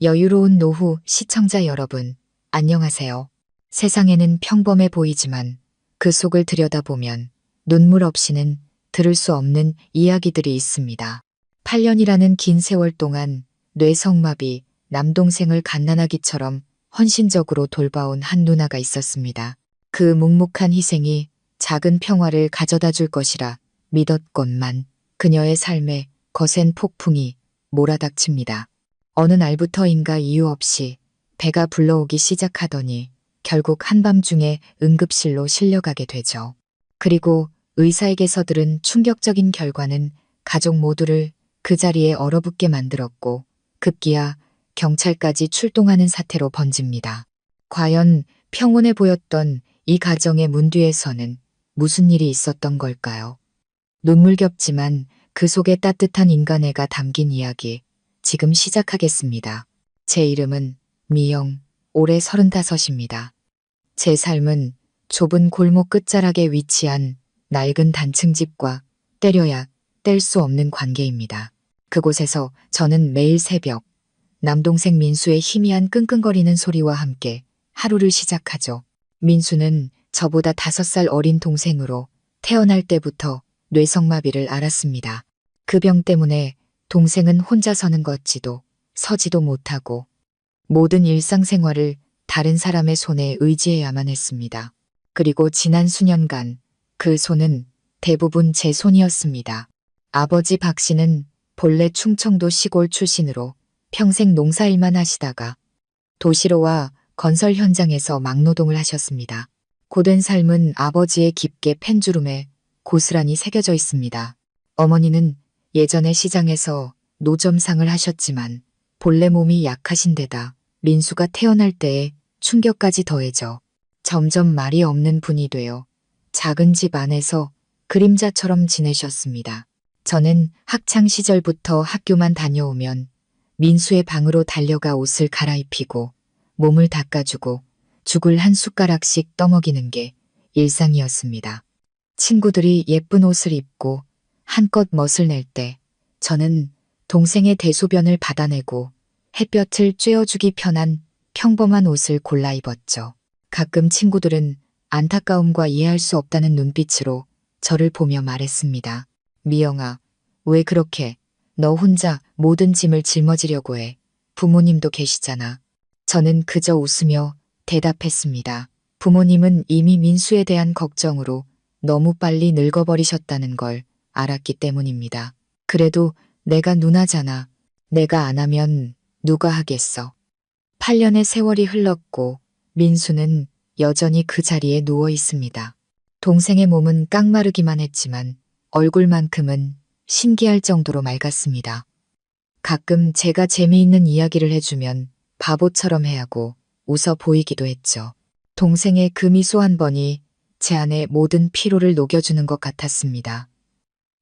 여유로운 노후 시청자 여러분, 안녕하세요. 세상에는 평범해 보이지만 그 속을 들여다보면 눈물 없이는 들을 수 없는 이야기들이 있습니다. 8년이라는 긴 세월 동안 뇌성마비, 남동생을 갓난아기처럼 헌신적으로 돌봐온 한 누나가 있었습니다. 그 묵묵한 희생이 작은 평화를 가져다 줄 것이라 믿었건만 그녀의 삶에 거센 폭풍이 몰아닥칩니다. 어느 날부터인가 이유 없이 배가 불러오기 시작하더니 결국 한밤중에 응급실로 실려가게 되죠. 그리고 의사에게서 들은 충격적인 결과는 가족 모두를 그 자리에 얼어붙게 만들었고 급기야 경찰까지 출동하는 사태로 번집니다. 과연 평온해 보였던 이 가정의 문 뒤에서는 무슨 일이 있었던 걸까요? 눈물겹지만 그 속에 따뜻한 인간애가 담긴 이야기 지금 시작하겠습니다. 제 이름은 미영, 올해 35입니다. 제 삶은 좁은 골목 끝자락에 위치한 낡은 단층집과 때려야 뗄 수 없는 관계입니다. 그곳에서 저는 매일 새벽 남동생 민수의 희미한 끙끙거리는 소리와 함께 하루를 시작하죠. 민수는 저보다 5살 어린 동생으로 태어날 때부터 뇌성마비를 앓았습니다. 그 병 때문에 동생은 혼자 서는 걷지도 서지도 못하고 모든 일상생활을 다른 사람의 손에 의지해야만 했습니다. 그리고 지난 수년간 그 손은 대부분 제 손이었습니다. 아버지 박 씨는 본래 충청도 시골 출신으로 평생 농사일만 하시다가 도시로 와 건설 현장에서 막노동을 하셨습니다. 고된 삶은 아버지의 깊게 펜주름에 고스란히 새겨져 있습니다. 어머니는 예전에 시장에서 노점상을 하셨지만 본래 몸이 약하신 데다 민수가 태어날 때에 충격까지 더해져 점점 말이 없는 분이 되어 작은 집 안에서 그림자처럼 지내셨습니다. 저는 학창 시절부터 학교만 다녀오면 민수의 방으로 달려가 옷을 갈아입히고 몸을 닦아주고 죽을 한 숟가락씩 떠먹이는 게 일상이었습니다. 친구들이 예쁜 옷을 입고 한껏 멋을 낼 때 저는 동생의 대소변을 받아내고 햇볕을 쬐어주기 편한 평범한 옷을 골라 입었죠. 가끔 친구들은 안타까움과 이해할 수 없다는 눈빛으로 저를 보며 말했습니다. 미영아, 왜 그렇게 너 혼자 모든 짐을 짊어지려고 해? 부모님도 계시잖아. 저는 그저 웃으며 대답했습니다. 부모님은 이미 민수에 대한 걱정으로 너무 빨리 늙어버리셨다는 걸 알았기 때문입니다. 그래도 내가 누나잖아. 내가 안 하면 누가 하겠어. 8년의 세월이 흘렀고 민수는 여전히 그 자리에 누워 있습니다. 동생의 몸은 깡마르기만 했지만 얼굴만큼은 신기할 정도로 맑았습니다. 가끔 제가 재미있는 이야기를 해주면 바보처럼 해하고 웃어 보이기도 했죠. 동생의 그 미소 한 번이 제 안의 모든 피로를 녹여주는 것 같았습니다.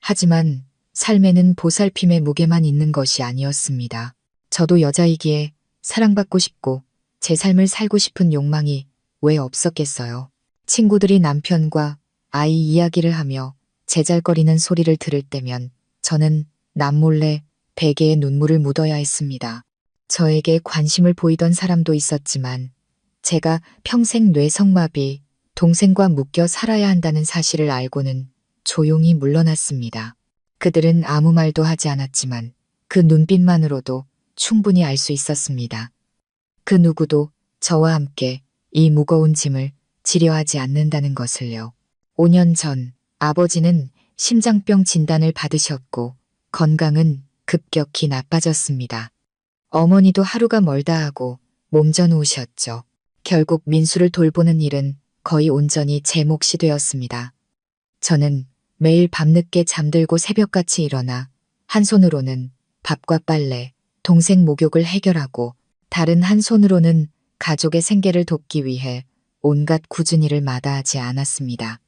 하지만 삶에는 보살핌의 무게만 있는 것이 아니었습니다. 저도 여자이기에 사랑받고 싶고 제 삶을 살고 싶은 욕망이 왜 없었겠어요. 친구들이 남편과 아이 이야기를 하며 제잘거리는 소리를 들을 때면 저는 남몰래 베개에 눈물을 묻어야 했습니다. 저에게 관심을 보이던 사람도 있었지만 제가 평생 뇌성마비, 동생과 묶여 살아야 한다는 사실을 알고는 조용히 물러났습니다. 그들은 아무 말도 하지 않았지만 그 눈빛만으로도 충분히 알 수 있었습니다. 그 누구도 저와 함께 이 무거운 짐을 지려하지 않는다는 것을요. 5년 전 아버지는 심장병 진단을 받으셨고 건강은 급격히 나빠졌습니다. 어머니도 하루가 멀다 하고 몸져누우셨죠. 결국 민수를 돌보는 일은 거의 온전히 제 몫이 되었습니다. 저는 매일 밤늦게 잠들고 새벽같이 일어나 한 손으로는 밥과 빨래, 동생 목욕을 해결하고 다른 한 손으로는 가족의 생계를 돕기 위해 온갖 굳은 일을 마다하지 않았습니다.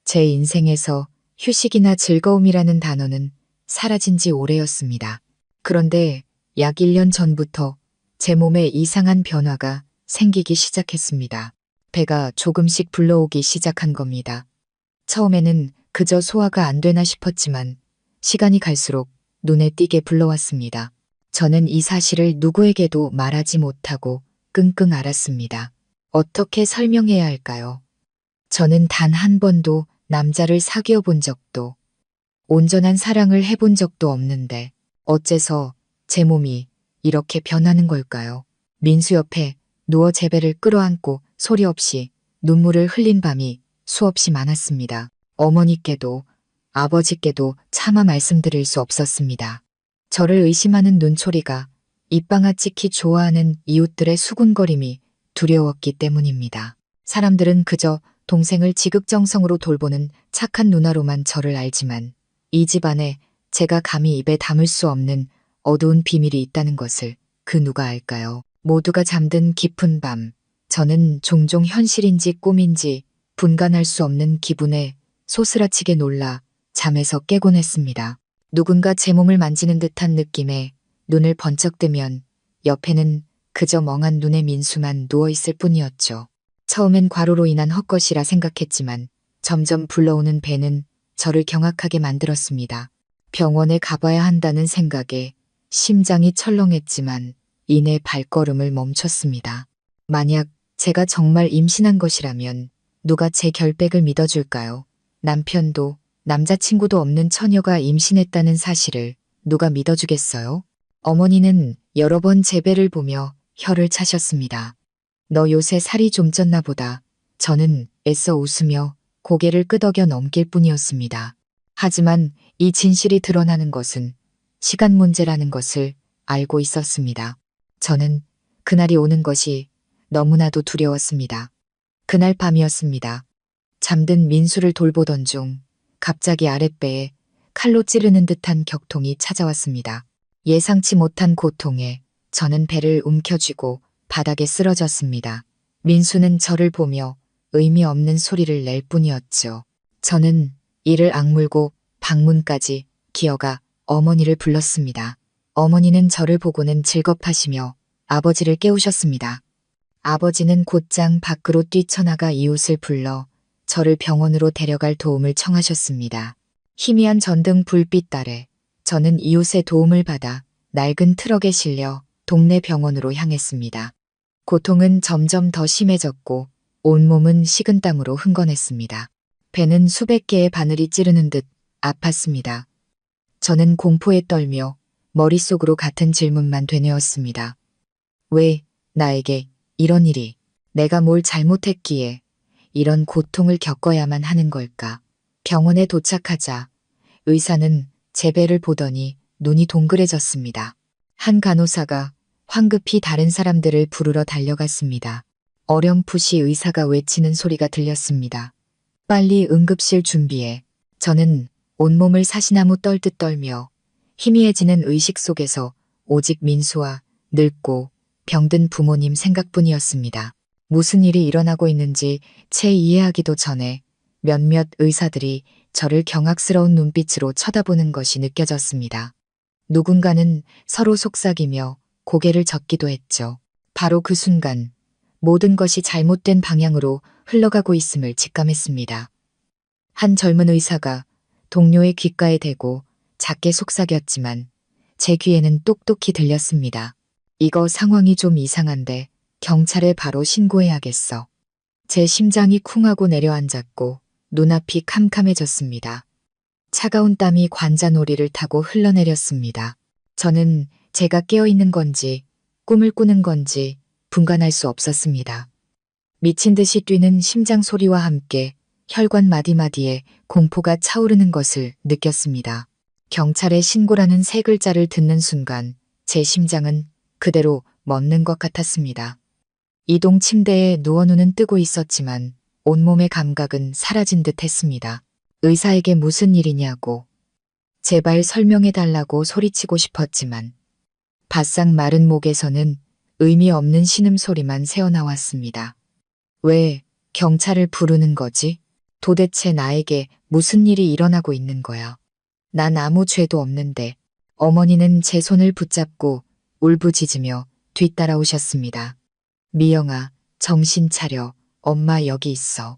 제 인생에서 휴식이나 즐거움이라는 단어는 사라진 지 오래였습니다. 그런데 약 1년 전부터 제 몸에 이상한 변화가 생기기 시작했습니다. 배가 조금씩 불러오기 시작한 겁니다. 처음에는 그저 소화가 안 되나 싶었지만 시간이 갈수록 눈에 띄게 불러왔습니다. 저는 이 사실을 누구에게도 말하지 못하고 끙끙 앓았습니다. 어떻게 설명해야 할까요? 저는 단 한 번도 남자를 사귀어 본 적도, 온전한 사랑을 해본 적도 없는데, 어째서 제 몸이 이렇게 변하는 걸까요? 민수 옆에 누워 제 배를 끌어안고 소리 없이 눈물을 흘린 밤이 수없이 많았습니다. 어머니께도 아버지께도 차마 말씀드릴 수 없었습니다. 저를 의심하는 눈초리가, 입방아 찍히 좋아하는 이웃들의 수군거림이 두려웠기 때문입니다. 사람들은 그저 동생을 지극정성으로 돌보는 착한 누나로만 저를 알지만 이 집안에 제가 감히 입에 담을 수 없는 어두운 비밀이 있다는 것을 그 누가 알까요? 모두가 잠든 깊은 밤, 저는 종종 현실인지 꿈인지 분간할 수 없는 기분에 소스라치게 놀라 잠에서 깨곤 했습니다. 누군가 제 몸을 만지는 듯한 느낌에 눈을 번쩍 뜨면 옆에는 그저 멍한 눈의 민수만 누워있을 뿐이었죠. 처음엔 과로로 인한 헛것이라 생각했지만 점점 불러오는 배는 저를 경악하게 만들었습니다. 병원에 가봐야 한다는 생각에 심장이 철렁했지만 이내 발걸음을 멈췄습니다. 만약 제가 정말 임신한 것이라면 누가 제 결백을 믿어줄까요? 남편도 남자친구도 없는 처녀가 임신했다는 사실을 누가 믿어주겠어요? 어머니는 여러 번 제 배를 보며 혀를 차셨습니다. 너 요새 살이 좀 쪘나 보다. 저는 애써 웃으며 고개를 끄덕여 넘길 뿐이었습니다. 하지만 이 진실이 드러나는 것은 시간 문제라는 것을 알고 있었습니다. 저는 그날이 오는 것이 너무나도 두려웠습니다. 그날 밤이었습니다. 잠든 민수를 돌보던 중 갑자기 아랫배에 칼로 찌르는 듯한 격통이 찾아왔습니다. 예상치 못한 고통에 저는 배를 움켜쥐고 바닥에 쓰러졌습니다. 민수는 저를 보며 의미 없는 소리를 낼 뿐이었죠. 저는 이를 악물고 방문까지 기어가 어머니를 불렀습니다. 어머니는 저를 보고는 즐겁하시며 아버지를 깨우셨습니다. 아버지는 곧장 밖으로 뛰쳐나가 이웃을 불러 저를 병원으로 데려갈 도움을 청하셨습니다. 희미한 전등 불빛 아래 저는 이웃의 도움을 받아 낡은 트럭에 실려 동네 병원으로 향했습니다. 고통은 점점 더 심해졌고 온몸은 식은땀으로 흥건했습니다. 배는 수백 개의 바늘이 찌르는 듯 아팠습니다. 저는 공포에 떨며 머릿속으로 같은 질문만 되뇌었습니다. 왜 나에게 이런 일이, 내가 뭘 잘못했기에 이런 고통을 겪어야만 하는 걸까? 병원에 도착하자 의사는 제 배를 보더니 눈이 동그래졌습니다. 한 간호사가 황급히 다른 사람들을 부르러 달려갔습니다. 어렴풋이 의사가 외치는 소리가 들렸습니다. 빨리 응급실 준비해. 저는 온몸을 사시나무 떨듯 떨며 희미해지는 의식 속에서 오직 민수와 늙고 병든 부모님 생각뿐이었습니다. 무슨 일이 일어나고 있는지 채 이해하기도 전에 몇몇 의사들이 저를 경악스러운 눈빛으로 쳐다보는 것이 느껴졌습니다. 누군가는 서로 속삭이며 고개를 젓기도 했죠. 바로 그 순간 모든 것이 잘못된 방향으로 흘러가고 있음을 직감했습니다. 한 젊은 의사가 동료의 귓가에 대고 작게 속삭였지만 제 귀에는 똑똑히 들렸습니다. 이거 상황이 좀 이상한데 경찰에 바로 신고해야겠어. 제 심장이 쿵하고 내려앉았고 눈앞이 캄캄해졌습니다. 차가운 땀이 관자놀이를 타고 흘러내렸습니다. 저는 제가 깨어있는 건지 꿈을 꾸는 건지 분간할 수 없었습니다. 미친 듯이 뛰는 심장 소리와 함께 혈관 마디마디에 공포가 차오르는 것을 느꼈습니다. 경찰에 신고라는 세 글자를 듣는 순간 제 심장은 그대로 멎는 것 같았습니다. 이동 침대에 누워 눈은 뜨고 있었지만 온몸의 감각은 사라진 듯 했습니다. 의사에게 무슨 일이냐고 제발 설명해달라고 소리치고 싶었지만 바싹 마른 목에서는 의미 없는 신음소리만 새어나왔습니다. 왜 경찰을 부르는 거지? 도대체 나에게 무슨 일이 일어나고 있는 거야? 난 아무 죄도 없는데. 어머니는 제 손을 붙잡고 울부짖으며 뒤따라오셨습니다. 미영아, 정신 차려. 엄마 여기 있어.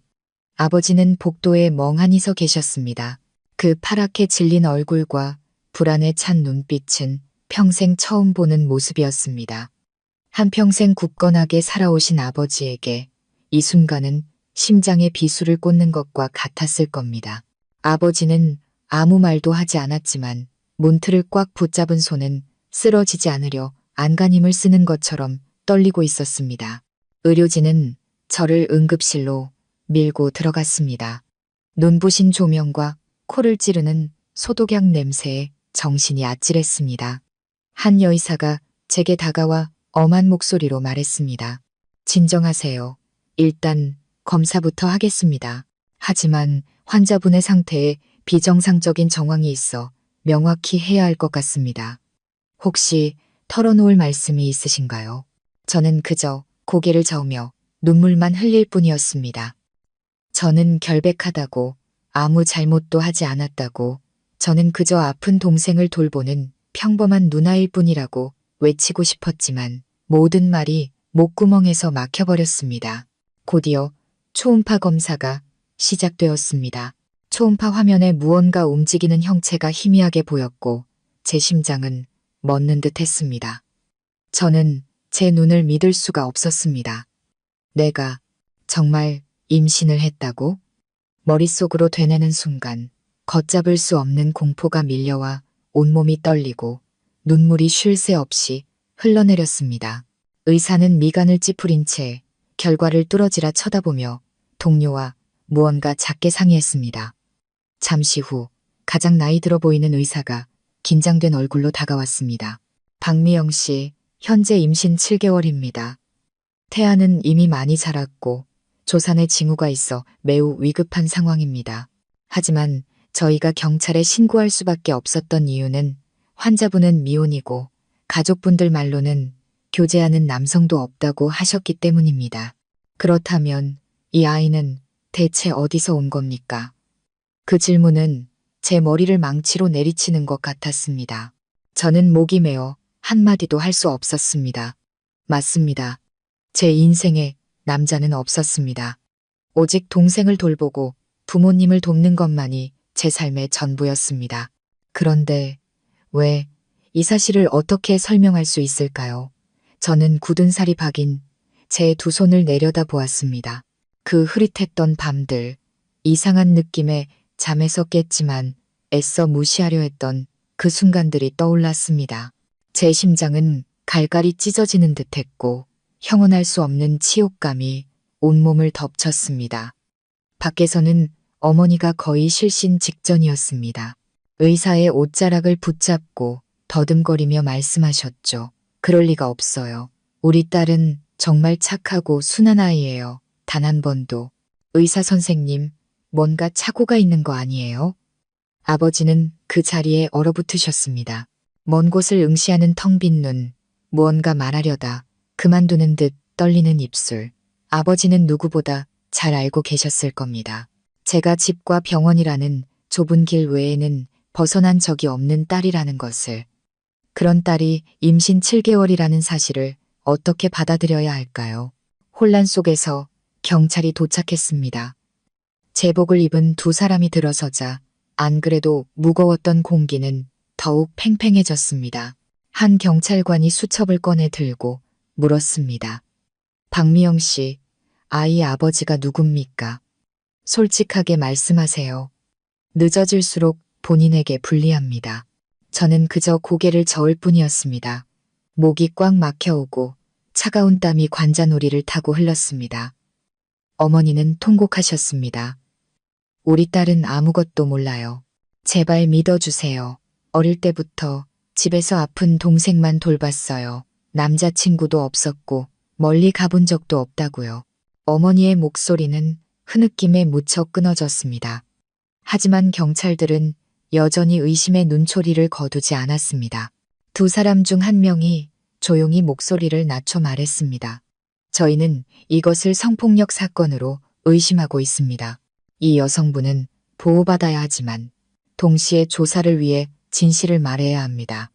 아버지는 복도에 멍하니 서 계셨습니다. 그 파랗게 질린 얼굴과 불안에 찬 눈빛은 평생 처음 보는 모습이었습니다. 한평생 굳건하게 살아오신 아버지에게 이 순간은 심장에 비수를 꽂는 것과 같았을 겁니다. 아버지는 아무 말도 하지 않았지만 문틀을 꽉 붙잡은 손은 쓰러지지 않으려 안간힘을 쓰는 것처럼 떨리고 있었습니다. 의료진은 저를 응급실로 밀고 들어갔습니다. 눈부신 조명과 코를 찌르는 소독약 냄새에 정신이 아찔했습니다. 한 여의사가 제게 다가와 엄한 목소리로 말했습니다. 진정하세요. 일단 검사부터 하겠습니다. 하지만 환자분의 상태에 비정상적인 정황이 있어 명확히 해야 할 것 같습니다. 혹시 털어놓을 말씀이 있으신가요? 저는 그저 고개를 저으며 눈물만 흘릴 뿐이었습니다. 저는 결백하다고, 아무 잘못도 하지 않았다고, 저는 그저 아픈 동생을 돌보는 평범한 누나일 뿐이라고 외치고 싶었지만 모든 말이 목구멍에서 막혀버렸습니다. 곧이어 초음파 검사가 시작되었습니다. 초음파 화면에 무언가 움직이는 형체가 희미하게 보였고 제 심장은 멎는 듯 했습니다. 저는 제 눈을 믿을 수가 없었습니다. 내가 정말 임신을 했다고? 머릿속으로 되뇌는 순간 걷잡을 수 없는 공포가 밀려와 온몸이 떨리고 눈물이 쉴 새 없이 흘러내렸습니다. 의사는 미간을 찌푸린 채 결과를 뚫어지라 쳐다보며 동료와 무언가 작게 상의했습니다. 잠시 후 가장 나이 들어 보이는 의사가 긴장된 얼굴로 다가왔습니다. 박미영 씨, 현재 임신 7개월입니다. 태아는 이미 많이 자랐고 조산의 징후가 있어 매우 위급한 상황입니다. 하지만 저희가 경찰에 신고할 수밖에 없었던 이유는 환자분은 미혼이고 가족분들 말로는 교제하는 남성도 없다고 하셨기 때문입니다. 그렇다면 이 아이는 대체 어디서 온 겁니까? 그 질문은 제 머리를 망치로 내리치는 것 같았습니다. 저는 목이 메어 한마디도 할 수 없었습니다. 맞습니다. 제 인생에 남자는 없었습니다. 오직 동생을 돌보고 부모님을 돕는 것만이 제 삶의 전부였습니다. 그런데 왜 이 사실을 어떻게 설명할 수 있을까요? 저는 굳은 살이 박인 제 두 손을 내려다 보았습니다. 그 흐릿했던 밤들, 이상한 느낌에 잠에서 깼지만 애써 무시하려 했던 그 순간들이 떠올랐습니다. 제 심장은 갈갈이 찢어지는 듯했고 형언할 수 없는 치욕감이 온몸을 덮쳤습니다. 밖에서는 어머니가 거의 실신 직전이었습니다. 의사의 옷자락을 붙잡고 더듬거리며 말씀하셨죠. 그럴 리가 없어요. 우리 딸은 정말 착하고 순한 아이예요. 단 한 번도. 의사 선생님, 뭔가 착오가 있는 거 아니에요? 아버지는 그 자리에 얼어붙으셨습니다. 먼 곳을 응시하는 텅 빈 눈, 무언가 말하려다 그만두는 듯 떨리는 입술. 아버지는 누구보다 잘 알고 계셨을 겁니다. 제가 집과 병원이라는 좁은 길 외에는 벗어난 적이 없는 딸이라는 것을. 그런 딸이 임신 7개월이라는 사실을 어떻게 받아들여야 할까요? 혼란 속에서 경찰이 도착했습니다. 제복을 입은 두 사람이 들어서자 안 그래도 무거웠던 공기는 더욱 팽팽해졌습니다. 한 경찰관이 수첩을 꺼내 들고 물었습니다. 박미영 씨, 아이 아버지가 누굽니까? 솔직하게 말씀하세요. 늦어질수록 본인에게 불리합니다. 저는 그저 고개를 저을 뿐이었습니다. 목이 꽉 막혀오고 차가운 땀이 관자놀이를 타고 흘렀습니다. 어머니는 통곡하셨습니다. 우리 딸은 아무것도 몰라요. 제발 믿어주세요. 어릴 때부터 집에서 아픈 동생만 돌봤어요. 남자친구도 없었고 멀리 가본 적도 없다고요. 어머니의 목소리는 흐느낌에 묻혀 끊어졌습니다. 하지만 경찰들은 여전히 의심의 눈초리를 거두지 않았습니다. 두 사람 중 한 명이 조용히 목소리를 낮춰 말했습니다. 저희는 이것을 성폭력 사건으로 의심하고 있습니다. 이 여성분은 보호받아야 하지만 동시에 조사를 위해 진실을 말해야 합니다.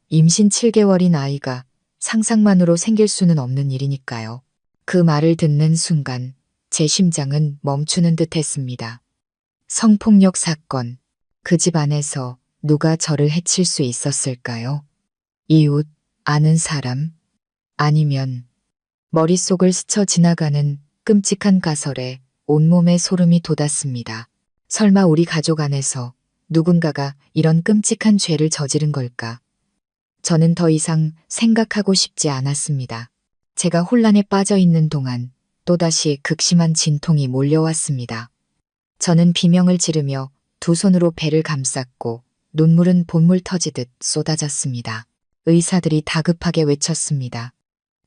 임신 7개월인 아이가 상상만으로 생길 수는 없는 일이니까요. 그 말을 듣는 순간 제 심장은 멈추는 듯 했습니다. 성폭력 사건. 그 집 안에서 누가 저를 해칠 수 있었을까요? 이웃, 아는 사람, 아니면 머릿속을 스쳐 지나가는 끔찍한 가설에 온몸에 소름이 돋았습니다. 설마 우리 가족 안에서 누군가가 이런 끔찍한 죄를 저지른 걸까? 저는 더 이상 생각하고 싶지 않았습니다. 제가 혼란에 빠져 있는 동안 또다시 극심한 진통이 몰려왔습니다. 저는 비명을 지르며 두 손으로 배를 감쌌고 눈물은 본물 터지듯 쏟아졌습니다. 의사들이 다급하게 외쳤습니다.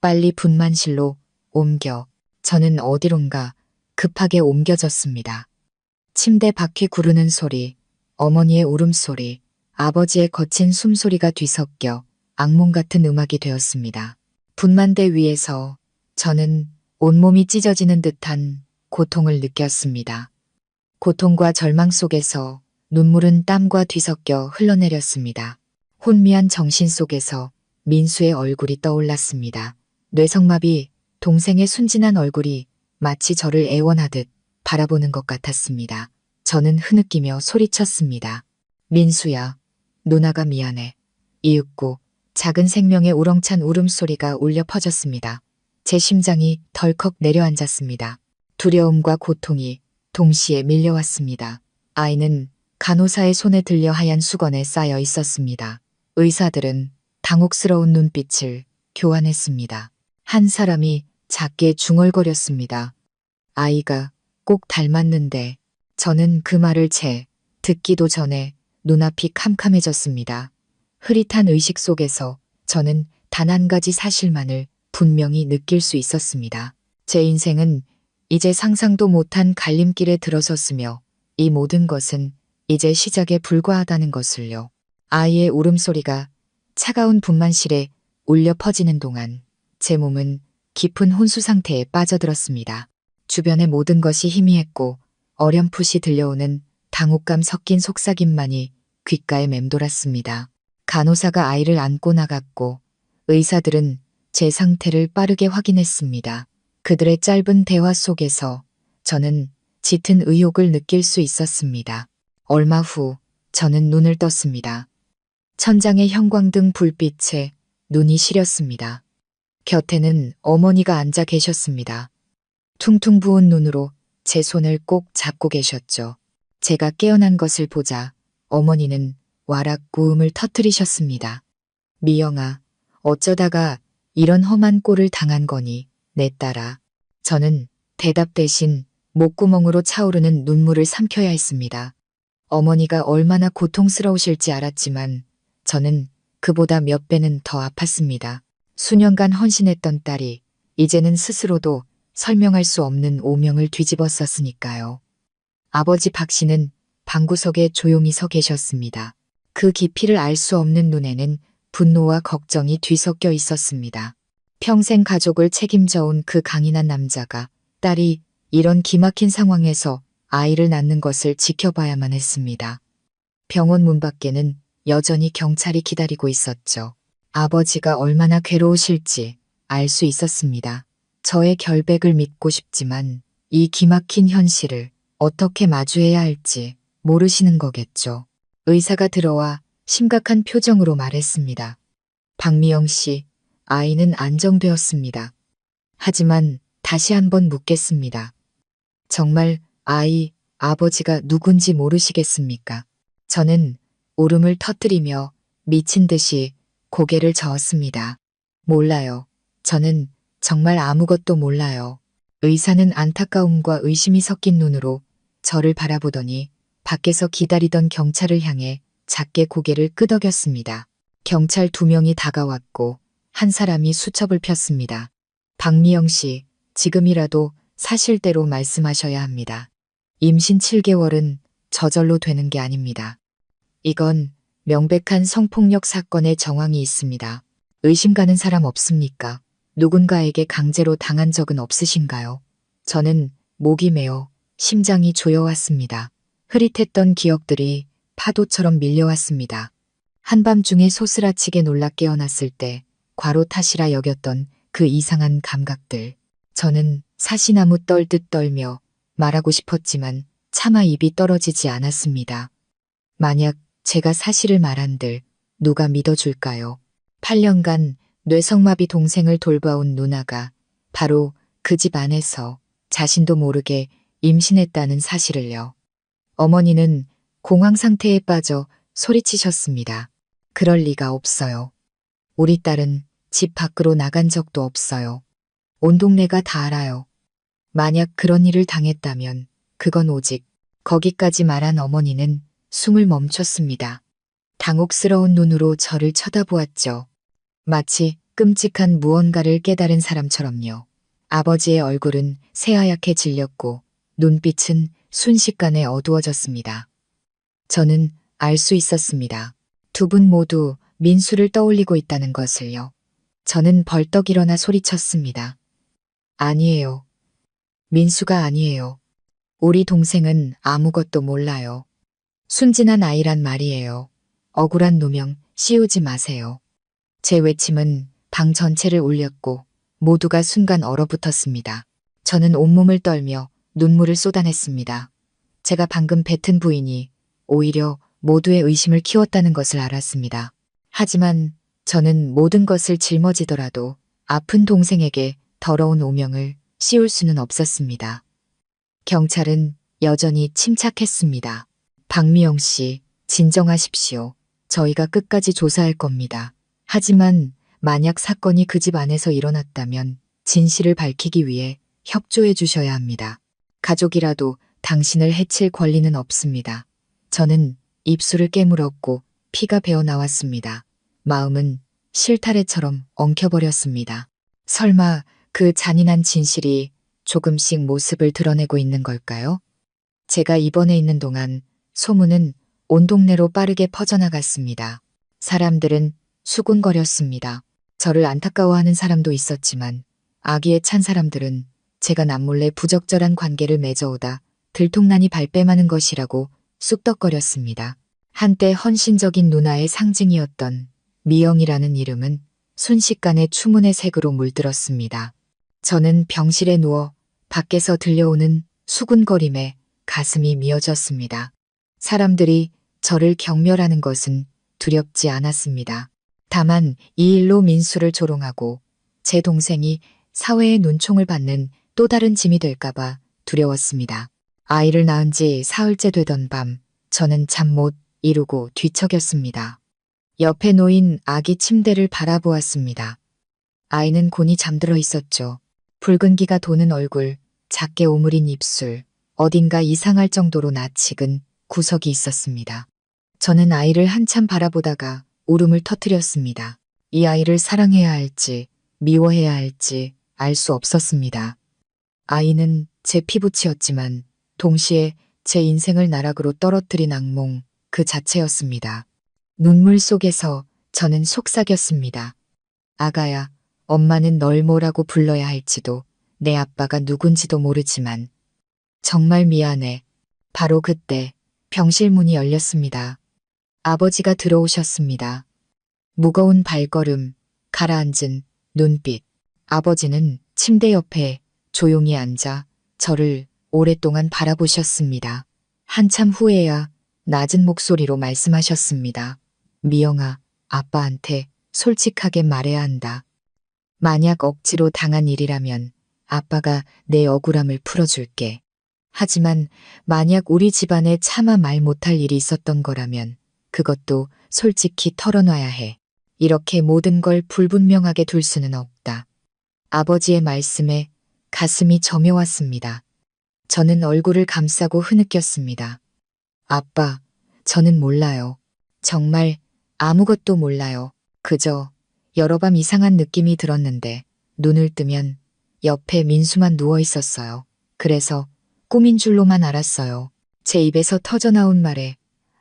빨리 분만실로 옮겨. 저는 어디론가 급하게 옮겨졌습니다. 침대 바퀴 구르는 소리, 어머니의 울음소리, 아버지의 거친 숨소리가 뒤섞여 악몽 같은 음악이 되었습니다. 분만대 위에서 저는 온몸이 찢어지는 듯한 고통을 느꼈습니다. 고통과 절망 속에서 눈물은 땀과 뒤섞여 흘러내렸습니다. 혼미한 정신 속에서 민수의 얼굴이 떠올랐습니다. 뇌성마비, 동생의 순진한 얼굴이 마치 저를 애원하듯 바라보는 것 같았습니다. 저는 흐느끼며 소리쳤습니다. 민수야, 누나가 미안해. 이윽고 작은 생명의 우렁찬 울음소리가 울려 퍼졌습니다. 제 심장이 덜컥 내려앉았습니다. 두려움과 고통이 동시에 밀려왔습니다. 아이는 간호사의 손에 들려 하얀 수건에 쌓여 있었습니다. 의사들은 당혹스러운 눈빛을 교환했습니다. 한 사람이 작게 중얼거렸습니다. 아이가 꼭 닮았는데. 저는 그 말을 채 듣기도 전에 눈앞이 캄캄해졌습니다. 흐릿한 의식 속에서 저는 단 한 가지 사실만을 분명히 느낄 수 있었습니다. 제 인생은 이제 상상도 못한 갈림길에 들어섰으며 이 모든 것은 이제 시작에 불과하다는 것을요. 아이의 울음소리가 차가운 분만실에 울려 퍼지는 동안 제 몸은 깊은 혼수 상태에 빠져들었습니다. 주변의 모든 것이 희미했고 어렴풋이 들려오는 당혹감 섞인 속삭임만이 귓가에 맴돌았습니다. 간호사가 아이를 안고 나갔고 의사들은 제 상태를 빠르게 확인했습니다. 그들의 짧은 대화 속에서 저는 짙은 의욕을 느낄 수 있었습니다. 얼마 후 저는 눈을 떴습니다. 천장의 형광등 불빛에 눈이 시렸습니다. 곁에는 어머니가 앉아 계셨습니다. 퉁퉁 부은 눈으로 제 손을 꼭 잡고 계셨죠. 제가 깨어난 것을 보자 어머니는 와락 구음을 터뜨리셨습니다. 미영아, 어쩌다가 이런 험한 꼴을 당한 거니, 내 딸아. 저는 대답 대신 목구멍으로 차오르는 눈물을 삼켜야 했습니다. 어머니가 얼마나 고통스러우실지 알았지만 저는 그보다 몇 배는 더 아팠습니다. 수년간 헌신했던 딸이 이제는 스스로도 설명할 수 없는 오명을 뒤집었었으니까요. 아버지 박 씨는 방구석에 조용히 서 계셨습니다. 그 깊이를 알 수 없는 눈에는 분노와 걱정이 뒤섞여 있었습니다. 평생 가족을 책임져온 그 강인한 남자가 딸이 이런 기막힌 상황에서 아이를 낳는 것을 지켜봐야만 했습니다. 병원 문 밖에는 여전히 경찰이 기다리고 있었죠. 아버지가 얼마나 괴로우실지 알 수 있었습니다. 저의 결백을 믿고 싶지만 이 기막힌 현실을 어떻게 마주해야 할지 모르시는 거겠죠. 의사가 들어와 심각한 표정으로 말했습니다. 박미영 씨, 아이는 안정되었습니다. 하지만 다시 한번 묻겠습니다. 정말 아버지가 누군지 모르시겠습니까? 저는 울음을 터뜨리며 미친 듯이 고개를 저었습니다. 몰라요. 저는 정말 아무것도 몰라요. 의사는 안타까움과 의심이 섞인 눈으로 저를 바라보더니 밖에서 기다리던 경찰을 향해 작게 고개를 끄덕였습니다. 경찰 2명이 다가왔고 한 사람이 수첩을 폈습니다. 박미영 씨, 지금이라도 사실대로 말씀하셔야 합니다. 임신 7개월은 저절로 되는 게 아닙니다. 이건 명백한 성폭력 사건의 정황이 있습니다. 의심 가는 사람 없습니까? 누군가에게 강제로 당한 적은 없으신가요? 저는 목이 메어 심장이 조여왔습니다. 흐릿했던 기억들이 파도처럼 밀려왔습니다. 한밤중에 소스라치게 놀라 깨어났을 때 과로 탓이라 여겼던 그 이상한 감각들. 저는 사시나무 떨듯 떨며 말하고 싶었지만 차마 입이 떨어지지 않았습니다. 만약 제가 사실을 말한들 누가 믿어줄까요? 8년간 뇌성마비 동생을 돌봐온 누나가 바로 그 집 안에서 자신도 모르게 임신했다는 사실을요. 어머니는 공황 상태에 빠져 소리치셨습니다. 그럴 리가 없어요. 우리 딸은 집 밖으로 나간 적도 없어요. 온 동네가 다 알아요. 만약 그런 일을 당했다면 그건 오직 거기까지 말한 어머니는 숨을 멈췄습니다. 당혹스러운 눈으로 저를 쳐다보았죠. 마치 끔찍한 무언가를 깨달은 사람처럼요. 아버지의 얼굴은 새하얗게 질렸고 눈빛은 순식간에 어두워졌습니다. 저는 알 수 있었습니다. 두 분 모두 민수를 떠올리고 있다는 것을요. 저는 벌떡 일어나 소리쳤습니다. 아니에요. 민수가 아니에요. 우리 동생은 아무것도 몰라요. 순진한 아이란 말이에요. 억울한 누명 씌우지 마세요. 제 외침은 방 전체를 울렸고 모두가 순간 얼어붙었습니다. 저는 온몸을 떨며 눈물을 쏟아냈습니다. 제가 방금 뱉은 부인이 오히려 모두의 의심을 키웠다는 것을 알았습니다. 하지만 저는 모든 것을 짊어지더라도 아픈 동생에게 더러운 오명을 씌울 수는 없었습니다. 경찰은 여전히 침착했습니다. 박미영 씨, 진정하십시오. 저희가 끝까지 조사할 겁니다. 하지만 만약 사건이 그 집 안에서 일어났다면 진실을 밝히기 위해 협조해 주셔야 합니다. 가족이라도 당신을 해칠 권리는 없습니다. 저는 입술을 깨물었고 피가 배어 나왔습니다. 마음은 실타래처럼 엉켜버렸습니다. 설마 그 잔인한 진실이 조금씩 모습을 드러내고 있는 걸까요? 제가 입원해 있는 동안 소문은 온 동네로 빠르게 퍼져나갔습니다. 사람들은 수군거렸습니다. 저를 안타까워하는 사람도 있었지만 악의에 찬 사람들은 제가 남몰래 부적절한 관계를 맺어오다 들통나니 발뺌하는 것이라고 쑥덕거렸습니다. 한때 헌신적인 누나의 상징이었던 미영이라는 이름은 순식간에 추문의 색으로 물들었습니다. 저는 병실에 누워 밖에서 들려오는 수군거림에 가슴이 미어졌습니다. 사람들이 저를 경멸하는 것은 두렵지 않았습니다. 다만 이 일로 민수를 조롱하고 제 동생이 사회의 눈총을 받는 또 다른 짐이 될까봐 두려웠습니다. 아이를 낳은 지 사흘째 되던 밤 저는 잠 못 이루고 뒤척였습니다. 옆에 놓인 아기 침대를 바라보았습니다. 아이는 곤히 잠들어 있었죠. 붉은기가 도는 얼굴, 작게 오므린 입술, 어딘가 이상할 정도로 낯익은 구석이 있었습니다. 저는 아이를 한참 바라보다가 울음을 터뜨렸습니다. 이 아이를 사랑해야 할지 미워해야 할지 알 수 없었습니다. 아이는 제 피부치였지만 동시에 제 인생을 나락으로 떨어뜨린 악몽 그 자체였습니다. 눈물 속에서 저는 속삭였습니다. 아가야, 엄마는 널 뭐라고 불러야 할지도 내 아빠가 누군지도 모르지만 정말 미안해. 바로 그때 병실 문이 열렸습니다. 아버지가 들어오셨습니다. 무거운 발걸음, 가라앉은 눈빛. 아버지는 침대 옆에 조용히 앉아 저를 오랫동안 바라보셨습니다. 한참 후에야 낮은 목소리로 말씀하셨습니다. 미영아, 아빠한테 솔직하게 말해야 한다. 만약 억지로 당한 일이라면 아빠가 내 억울함을 풀어줄게. 하지만 만약 우리 집안에 차마 말 못할 일이 있었던 거라면 그것도 솔직히 털어놔야 해. 이렇게 모든 걸 불분명하게 둘 수는 없다. 아버지의 말씀에 가슴이 저며왔습니다. 저는 얼굴을 감싸고 흐느꼈습니다. 아빠, 저는 몰라요. 정말 아무것도 몰라요. 그저 여러 밤 이상한 느낌이 들었는데 눈을 뜨면 옆에 민수만 누워 있었어요. 그래서 꿈인 줄로만 알았어요. 제 입에서 터져나온 말에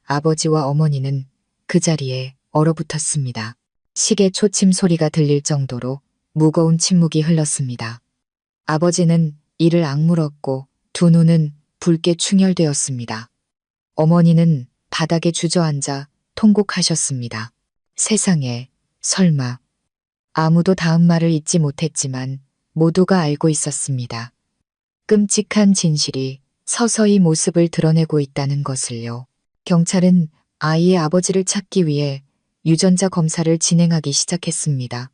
아버지와 어머니는 그 자리에 얼어붙었습니다. 시계 초침 소리가 들릴 정도로 무거운 침묵이 흘렀습니다. 아버지는 이를 악물었고 두 눈은 붉게 충혈되었습니다. 어머니는 바닥에 주저앉아 통곡하셨습니다. 세상에, 설마. 아무도 다음 말을 잊지 못했지만 모두가 알고 있었습니다. 끔찍한 진실이 서서히 모습을 드러내고 있다는 것을요. 경찰은 아이의 아버지를 찾기 위해 유전자 검사를 진행하기 시작했습니다.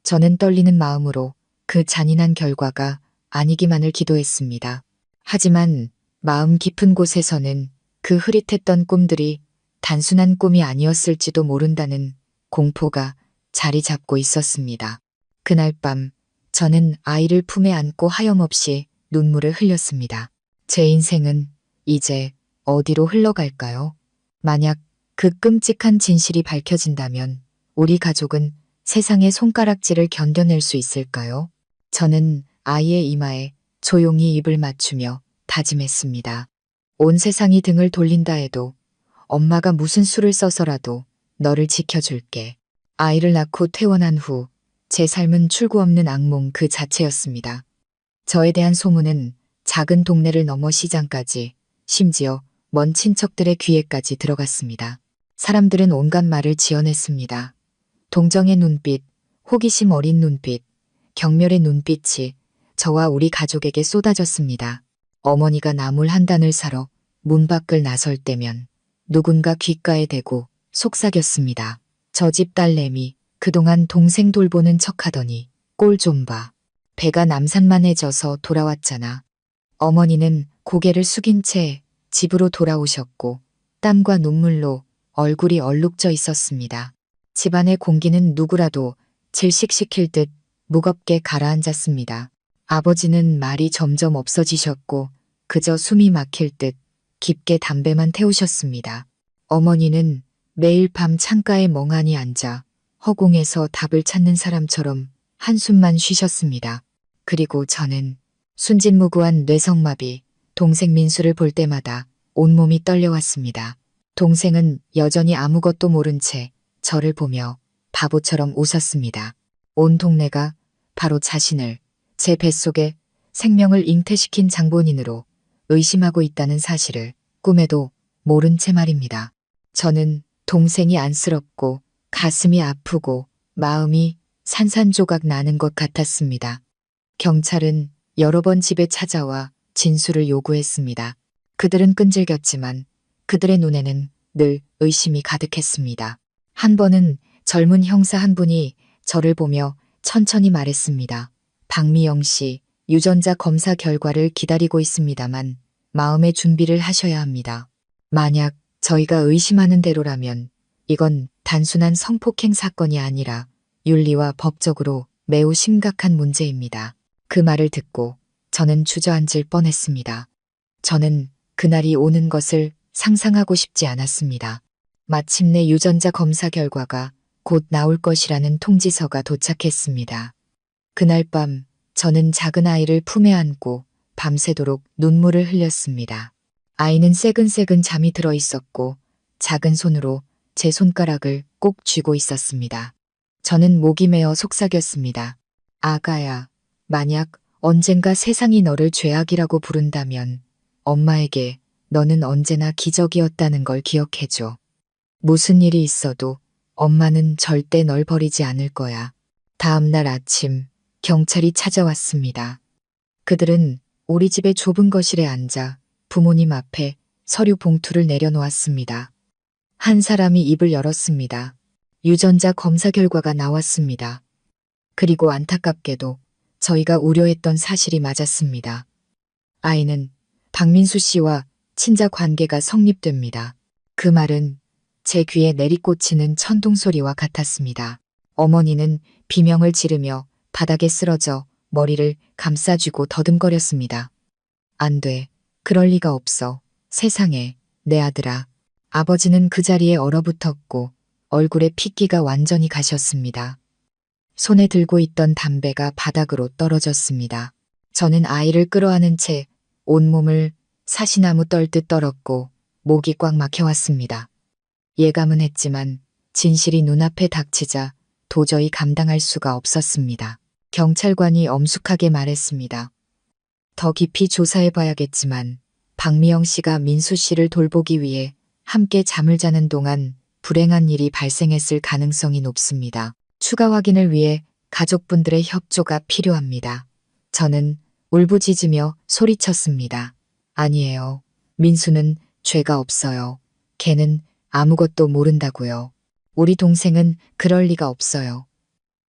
저는 떨리는 마음으로 그 잔인한 결과가 아니기만을 기도했습니다. 하지만 마음 깊은 곳에서는 그 흐릿했던 꿈들이 단순한 꿈이 아니었을지도 모른다는 공포가 자리 잡고 있었습니다. 그날 밤 저는 아이를 품에 안고 하염없이 눈물을 흘렸습니다. 제 인생은 이제 어디로 흘러갈까요? 만약 그 끔찍한 진실이 밝혀진다면 우리 가족은 세상의 손가락질을 견뎌낼 수 있을까요? 저는 아이의 이마에 조용히 입을 맞추며 다짐했습니다. 온 세상이 등을 돌린다 해도 엄마가 무슨 수를 써서라도 너를 지켜줄게. 아이를 낳고 퇴원한 후 제 삶은 출구 없는 악몽 그 자체였습니다. 저에 대한 소문은 작은 동네를 넘어 시장까지, 심지어 먼 친척들의 귀에까지 들어갔습니다. 사람들은 온갖 말을 지어냈습니다. 동정의 눈빛, 호기심 어린 눈빛, 경멸의 눈빛이 저와 우리 가족에게 쏟아졌습니다. 어머니가 나물 한 단을 사러 문 밖을 나설 때면 누군가 귓가에 대고 속삭였습니다. 저 집 딸내미 그동안 동생 돌보는 척하더니 꼴 좀 봐. 배가 남산만해 져서 돌아왔잖아. 어머니는 고개를 숙인 채 집으로 돌아오셨고 땀과 눈물로 얼굴이 얼룩져 있었습니다. 집안의 공기는 누구라도 질식시킬 듯 무겁게 가라앉았습니다. 아버지는 말이 점점 없어지셨고 그저 숨이 막힐 듯 깊게 담배만 태우셨습니다. 어머니는 매일 밤 창가에 멍하니 앉아 허공에서 답을 찾는 사람처럼 한숨만 쉬셨습니다. 그리고 저는 순진무구한 뇌성마비 동생 민수를 볼 때마다 온몸이 떨려왔습니다. 동생은 여전히 아무것도 모른 채 저를 보며 바보처럼 웃었습니다. 온 동네가 바로 자신을 제 뱃속에 생명을 잉태시킨 장본인으로 의심하고 있다는 사실을 꿈에도 모른 채 말입니다. 저는 동생이 안쓰럽고 가슴이 아프고 마음이 산산조각 나는 것 같았습니다. 경찰은 여러 번 집에 찾아와 진술을 요구했습니다. 그들은 끈질겼지만 그들의 눈에는 늘 의심이 가득했습니다. 한 번은 젊은 형사 한 분이 저를 보며 천천히 말했습니다. 박미영 씨, 유전자 검사 결과를 기다리고 있습니다만 마음의 준비를 하셔야 합니다. 만약 저희가 의심하는 대로라면 이건 단순한 성폭행 사건이 아니라 윤리와 법적으로 매우 심각한 문제입니다. 그 말을 듣고 저는 주저앉을 뻔했습니다. 저는 그날이 오는 것을 상상하고 싶지 않았습니다. 마침내 유전자 검사 결과가 곧 나올 것이라는 통지서가 도착했습니다. 그날 밤 저는 작은 아이를 품에 안고 밤새도록 눈물을 흘렸습니다. 아이는 새근새근 잠이 들어 있었고 작은 손으로 제 손가락을 꼭 쥐고 있었습니다. 저는 목이 메어 속삭였습니다. 아가야, 만약 언젠가 세상이 너를 죄악이라고 부른다면 엄마에게 너는 언제나 기적이었다는 걸 기억해줘. 무슨 일이 있어도 엄마는 절대 널 버리지 않을 거야. 다음 날 아침 경찰이 찾아왔습니다. 그들은 우리 집의 좁은 거실에 앉아 부모님 앞에 서류 봉투를 내려놓았습니다. 한 사람이 입을 열었습니다. 유전자 검사 결과가 나왔습니다. 그리고 안타깝게도 저희가 우려했던 사실이 맞았습니다. 아이는 박민수 씨와 친자 관계가 성립됩니다. 그 말은 제 귀에 내리꽂히는 천둥 소리와 같았습니다. 어머니는 비명을 지르며 바닥에 쓰러져 머리를 감싸쥐고 더듬거렸습니다. 안 돼. 그럴 리가 없어. 세상에, 내 아들아. 아버지는 그 자리에 얼어붙었고 얼굴에 핏기가 완전히 가셨습니다. 손에 들고 있던 담배가 바닥으로 떨어졌습니다. 저는 아이를 끌어안은 채 온몸을 사시나무 떨듯 떨었고 목이 꽉 막혀왔습니다. 예감은 했지만 진실이 눈앞에 닥치자 도저히 감당할 수가 없었습니다. 경찰관이 엄숙하게 말했습니다. 더 깊이 조사해봐야겠지만 박미영 씨가 민수 씨를 돌보기 위해 함께 잠을 자는 동안 불행한 일이 발생했을 가능성이 높습니다. 추가 확인을 위해 가족분들의 협조가 필요합니다. 저는 울부짖으며 소리쳤습니다. 아니에요. 민수는 죄가 없어요. 걔는 아무것도 모른다고요. 우리 동생은 그럴 리가 없어요.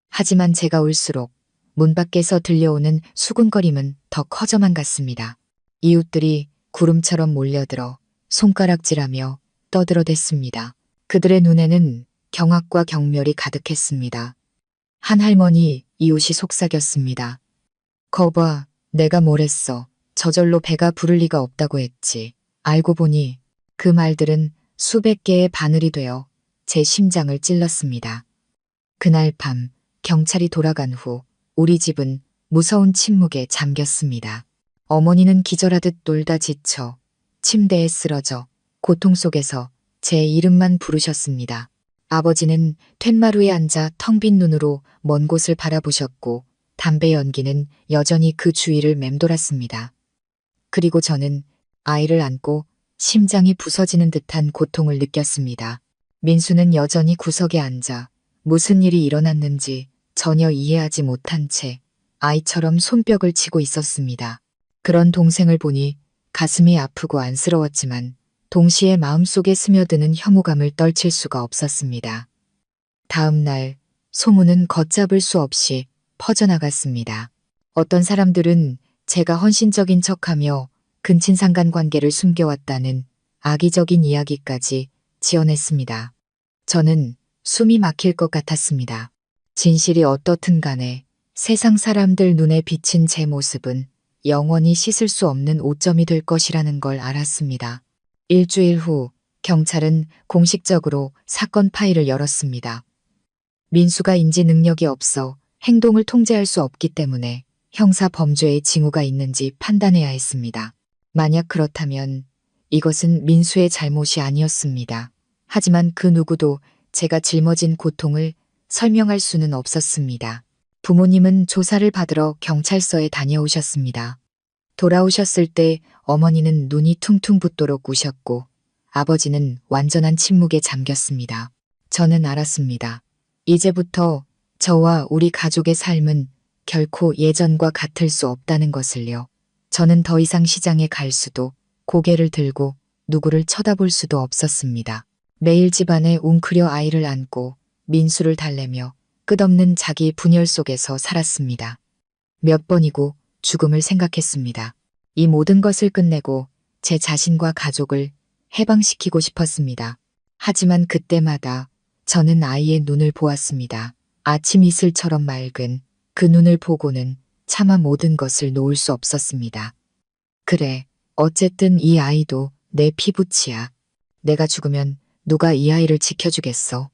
하지만 제가 올수록 문 밖에서 들려오는 수군거림은 더 커져만 갔습니다. 이웃들이 구름처럼 몰려들어 손가락질하며 떠들어댔습니다. 그들의 눈에는 경악과 경멸이 가득했습니다. 한 할머니 이웃이 속삭였습니다. 거봐, 내가 뭘 했어. 저절로 배가 부를 리가 없다고 했지. 알고 보니 그 말들은 수백 개의 바늘이 되어 제 심장을 찔렀습니다. 그날 밤 경찰이 돌아간 후 우리 집은 무서운 침묵에 잠겼습니다. 어머니는 기절하듯 놀다 지쳐 침대에 쓰러져 고통 속에서 제 이름만 부르셨습니다. 아버지는 툇마루에 앉아 텅 빈 눈으로 먼 곳을 바라보셨고 담배 연기는 여전히 그 주위를 맴돌았습니다. 그리고 저는 아이를 안고 심장이 부서지는 듯한 고통을 느꼈습니다. 민수는 여전히 구석에 앉아 무슨 일이 일어났는지 전혀 이해하지 못한 채 아이처럼 손뼉을 치고 있었습니다. 그런 동생을 보니 가슴이 아프고 안쓰러웠지만 동시에 마음속에 스며드는 혐오감을 떨칠 수가 없었습니다. 다음 날 소문은 걷잡을 수 없이 퍼져나갔습니다. 어떤 사람들은 제가 헌신적인 척하며 근친상간 관계를 숨겨왔다는 악의적인 이야기까지 지어냈습니다. 저는 숨이 막힐 것 같았습니다. 진실이 어떻든 간에 세상 사람들 눈에 비친 제 모습은 영원히 씻을 수 없는 오점이 될 것이라는 걸 알았습니다. 일주일 후 경찰은 공식적으로 사건 파일을 열었습니다. 민수가 인지 능력이 없어 행동을 통제할 수 없기 때문에 형사 범죄의 징후가 있는지 판단해야 했습니다. 만약 그렇다면 이것은 민수의 잘못이 아니었습니다. 하지만 그 누구도 제가 짊어진 고통을 설명할 수는 없었습니다. 부모님은 조사를 받으러 경찰서에 다녀오셨습니다. 돌아오셨을 때 어머니는 눈이 퉁퉁 붓도록 우셨고 아버지는 완전한 침묵에 잠겼습니다. 저는 알았습니다. 이제부터 저와 우리 가족의 삶은 결코 예전과 같을 수 없다는 것을요. 저는 더 이상 시장에 갈 수도 고개를 들고 누구를 쳐다볼 수도 없었습니다. 매일 집안에 웅크려 아이를 안고 민수를 달래며 끝없는 자기 분열 속에서 살았습니다. 몇 번이고 죽음을 생각했습니다. 이 모든 것을 끝내고 제 자신과 가족을 해방시키고 싶었습니다. 하지만 그때마다 저는 아이의 눈을 보았습니다. 아침 이슬처럼 맑은 그 눈을 보고는 차마 모든 것을 놓을 수 없었습니다. 그래, 어쨌든 이 아이도 내 피부치야. 내가 죽으면 누가 이 아이를 지켜주겠어.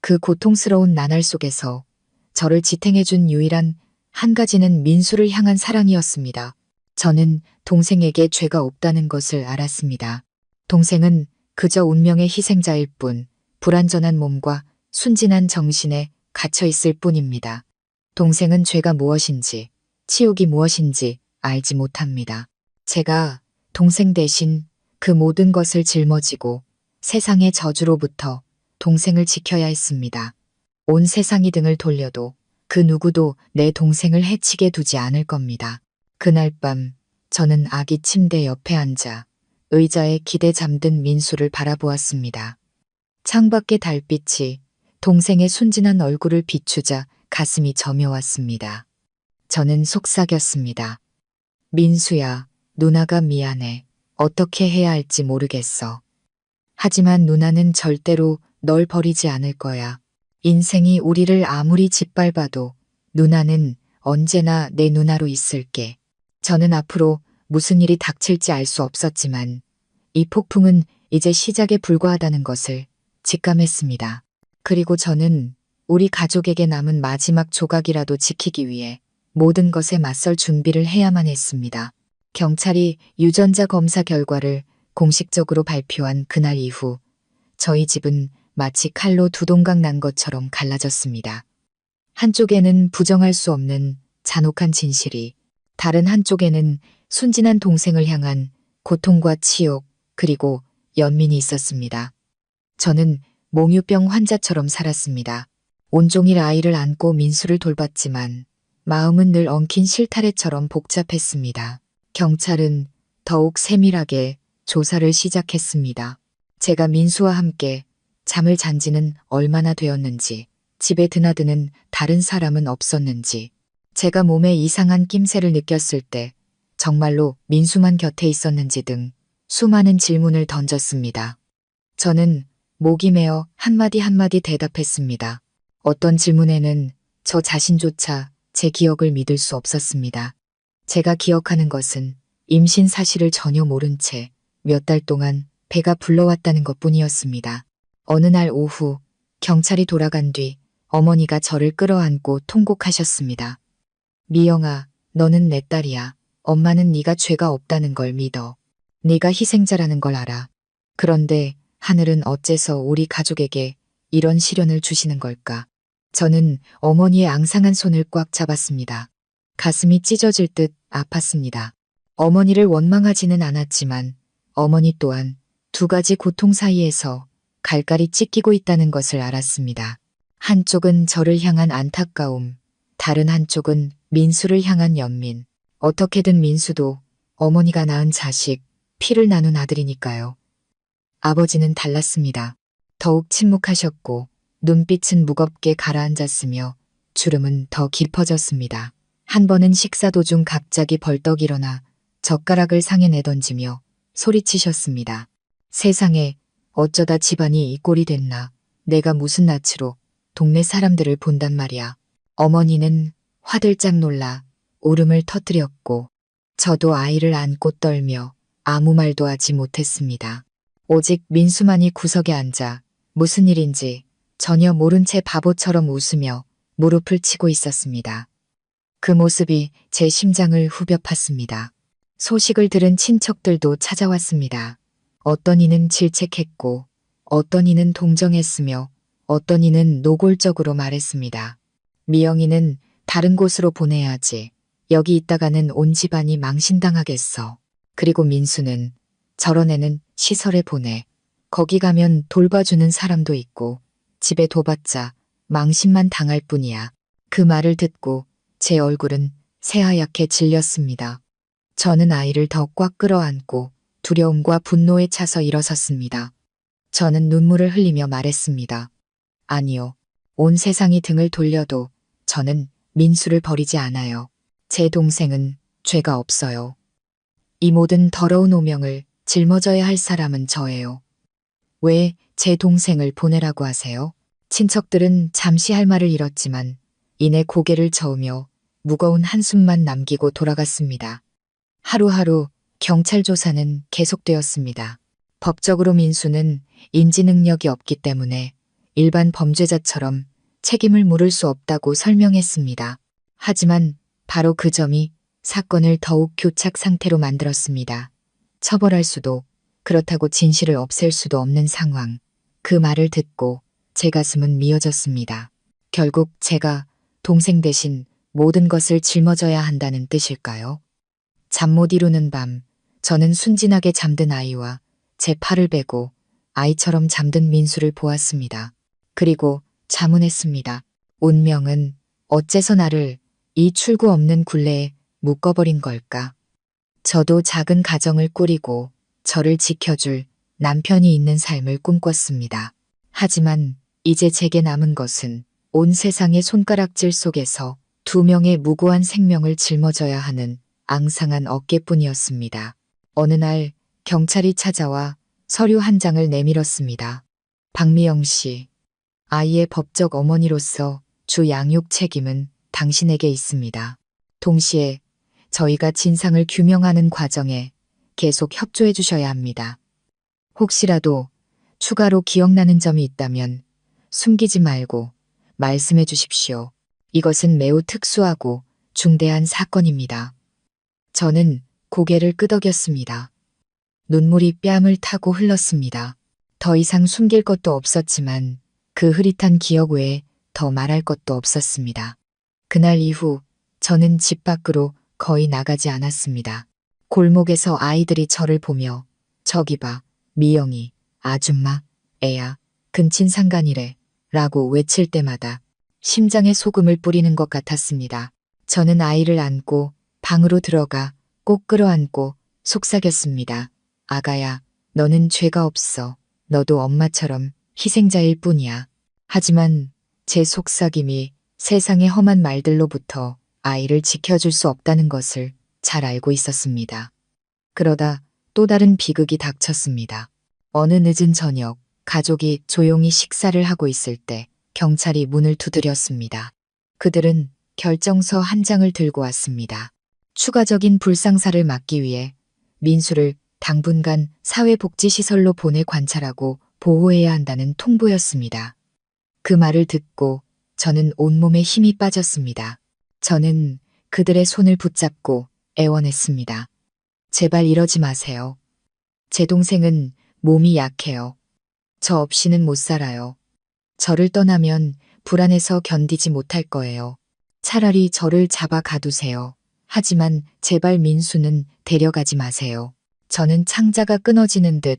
그 고통스러운 나날 속에서 저를 지탱해준 유일한 한 가지는 민수를 향한 사랑이었습니다. 저는 동생에게 죄가 없다는 것을 알았습니다. 동생은 그저 운명의 희생자일 뿐 불완전한 몸과 순진한 정신에 갇혀 있을 뿐입니다. 동생은 죄가 무엇인지, 치욕이 무엇인지 알지 못합니다. 제가 동생 대신 그 모든 것을 짊어지고 세상의 저주로부터 동생을 지켜야 했습니다. 온 세상이 등을 돌려도 그 누구도 내 동생을 해치게 두지 않을 겁니다. 그날 밤 저는 아기 침대 옆에 앉아 의자에 기대 잠든 민수를 바라보았습니다. 창밖의 달빛이 동생의 순진한 얼굴을 비추자 가슴이 저며왔습니다. 저는 속삭였습니다. 민수야, 누나가 미안해. 어떻게 해야 할지 모르겠어. 하지만 누나는 절대로 널 버리지 않을 거야. 인생이 우리를 아무리 짓밟아도 누나는 언제나 내 누나로 있을게. 저는 앞으로 무슨 일이 닥칠지 알 수 없었지만 이 폭풍은 이제 시작에 불과하다는 것을 직감했습니다. 그리고 저는 우리 가족에게 남은 마지막 조각이라도 지키기 위해 모든 것에 맞설 준비를 해야만 했습니다. 경찰이 유전자 검사 결과를 공식적으로 발표한 그날 이후 저희 집은 마치 칼로 두 동강 난 것처럼 갈라졌습니다. 한쪽에는 부정할 수 없는 잔혹한 진실이, 다른 한쪽에는 순진한 동생을 향한 고통과 치욕, 그리고 연민이 있었습니다. 저는 몽유병 환자처럼 살았습니다. 온종일 아이를 안고 민수를 돌봤지만 마음은 늘 엉킨 실타래처럼 복잡했습니다. 경찰은 더욱 세밀하게 조사를 시작했습니다. 제가 민수와 함께 잠을 잔 지는 얼마나 되었는지, 집에 드나드는 다른 사람은 없었는지, 제가 몸에 이상한 낌새를 느꼈을 때 정말로 민수만 곁에 있었는지 등 수많은 질문을 던졌습니다. 저는 목이 메어 한마디 한마디 대답했습니다. 어떤 질문에는 저 자신조차 제 기억을 믿을 수 없었습니다. 제가 기억하는 것은 임신 사실을 전혀 모른 채 몇 달 동안 배가 불러왔다는 것뿐이었습니다. 어느 날 오후 경찰이 돌아간 뒤 어머니가 저를 끌어안고 통곡하셨습니다. 미영아, 너는 내 딸이야. 엄마는 네가 죄가 없다는 걸 믿어. 네가 희생자라는 걸 알아. 그런데 하늘은 어째서 우리 가족에게 이런 시련을 주시는 걸까? 저는 어머니의 앙상한 손을 꽉 잡았습니다. 가슴이 찢어질 듯 아팠습니다. 어머니를 원망하지는 않았지만 어머니 또한 두 가지 고통 사이에서 갈갈이 찢기고 있다는 것을 알았습니다. 한쪽은 저를 향한 안타까움, 다른 한쪽은 민수를 향한 연민. 어떻게든 민수도 어머니가 낳은 자식, 피를 나눈 아들이니까요. 아버지는 달랐습니다. 더욱 침묵하셨고 눈빛은 무겁게 가라앉았으며 주름은 더 깊어졌습니다. 한 번은 식사 도중 갑자기 벌떡 일어나 젓가락을 상에 내던지며 소리치셨습니다. 세상에 어쩌다 집안이 이 꼴이 됐나. 내가 무슨 낯으로 동네 사람들을 본단 말이야. 어머니는 화들짝 놀라 울음을 터뜨렸고 저도 아이를 안고 떨며 아무 말도 하지 못했습니다. 오직 민수만이 구석에 앉아 무슨 일인지 전혀 모른 채 바보처럼 웃으며 무릎을 치고 있었습니다. 그 모습이 제 심장을 후벼 팠습니다. 소식을 들은 친척들도 찾아왔습니다. 어떤 이는 질책했고 어떤 이는 동정했으며 어떤 이는 노골적으로 말했습니다. 미영이는 다른 곳으로 보내야지. 여기 있다가는 온 집안이 망신당하겠어. 그리고 민수는 저런 애는 시설에 보내. 거기 가면 돌봐주는 사람도 있고 집에 둬봤자 망신만 당할 뿐이야. 그 말을 듣고 제 얼굴은 새하얗게 질렸습니다. 저는 아이를 더 꽉 끌어안고 두려움과 분노에 차서 일어섰습니다. 저는 눈물을 흘리며 말했습니다. 아니요. 온 세상이 등을 돌려도 저는 민수를 버리지 않아요. 제 동생은 죄가 없어요. 이 모든 더러운 오명을 짊어져야 할 사람은 저예요. 왜 제 동생을 보내라고 하세요? 친척들은 잠시 할 말을 잃었지만 이내 고개를 저으며 무거운 한숨만 남기고 돌아갔습니다. 하루하루 경찰 조사는 계속되었습니다. 법적으로 민수는 인지 능력이 없기 때문에 일반 범죄자처럼 책임을 물을 수 없다고 설명했습니다. 하지만 바로 그 점이 사건을 더욱 교착 상태로 만들었습니다. 처벌할 수도 그렇다고 진실을 없앨 수도 없는 상황. 그 말을 듣고 제 가슴은 미어졌습니다. 결국 제가 동생 대신 모든 것을 짊어져야 한다는 뜻일까요? 잠 못 이루는 밤, 저는 순진하게 잠든 아이와 제 팔을 베고 아이처럼 잠든 민수를 보았습니다. 그리고 자문했습니다. 운명은 어째서 나를 이 출구 없는 굴레에 묶어버린 걸까? 저도 작은 가정을 꾸리고 저를 지켜줄 남편이 있는 삶을 꿈꿨습니다. 하지만 이제 제게 남은 것은 온 세상의 손가락질 속에서 두 명의 무고한 생명을 짊어져야 하는 앙상한 어깨뿐이었습니다. 어느 날 경찰이 찾아와 서류 한 장을 내밀었습니다. 박미영 씨, 아이의 법적 어머니로서 주 양육 책임은 당신에게 있습니다. 동시에 저희가 진상을 규명하는 과정에 계속 협조해 주셔야 합니다. 혹시라도 추가로 기억나는 점이 있다면 숨기지 말고 말씀해 주십시오. 이것은 매우 특수하고 중대한 사건입니다. 저는 고개를 끄덕였습니다. 눈물이 뺨을 타고 흘렀습니다. 더 이상 숨길 것도 없었지만 그 흐릿한 기억 외에 더 말할 것도 없었습니다. 그날 이후 저는 집 밖으로 거의 나가지 않았습니다. 골목에서 아이들이 저를 보며 저기 봐, 미영이, 아줌마, 애야, 근친상간이래 라고 외칠 때마다 심장에 소금을 뿌리는 것 같았습니다. 저는 아이를 안고 방으로 들어가 꼭 끌어안고 속삭였습니다. 아가야, 너는 죄가 없어. 너도 엄마처럼 희생자일 뿐이야. 하지만 제 속삭임이 세상의 험한 말들로부터 아이를 지켜줄 수 없다는 것을 잘 알고 있었습니다. 그러다 또 다른 비극이 닥쳤습니다. 어느 늦은 저녁, 가족이 조용히 식사를 하고 있을 때 경찰이 문을 두드렸습니다. 그들은 결정서 한 장을 들고 왔습니다. 추가적인 불상사를 막기 위해 민수를 당분간 사회복지시설로 보내 관찰하고 보호해야 한다는 통보였습니다. 그 말을 듣고 저는 온몸에 힘이 빠졌습니다. 저는 그들의 손을 붙잡고 애원했습니다. 제발 이러지 마세요. 제 동생은 몸이 약해요. 저 없이는 못 살아요. 저를 떠나면 불안해서 견디지 못할 거예요. 차라리 저를 잡아 가두세요. 하지만 제발 민수는 데려가지 마세요. 저는 창자가 끊어지는 듯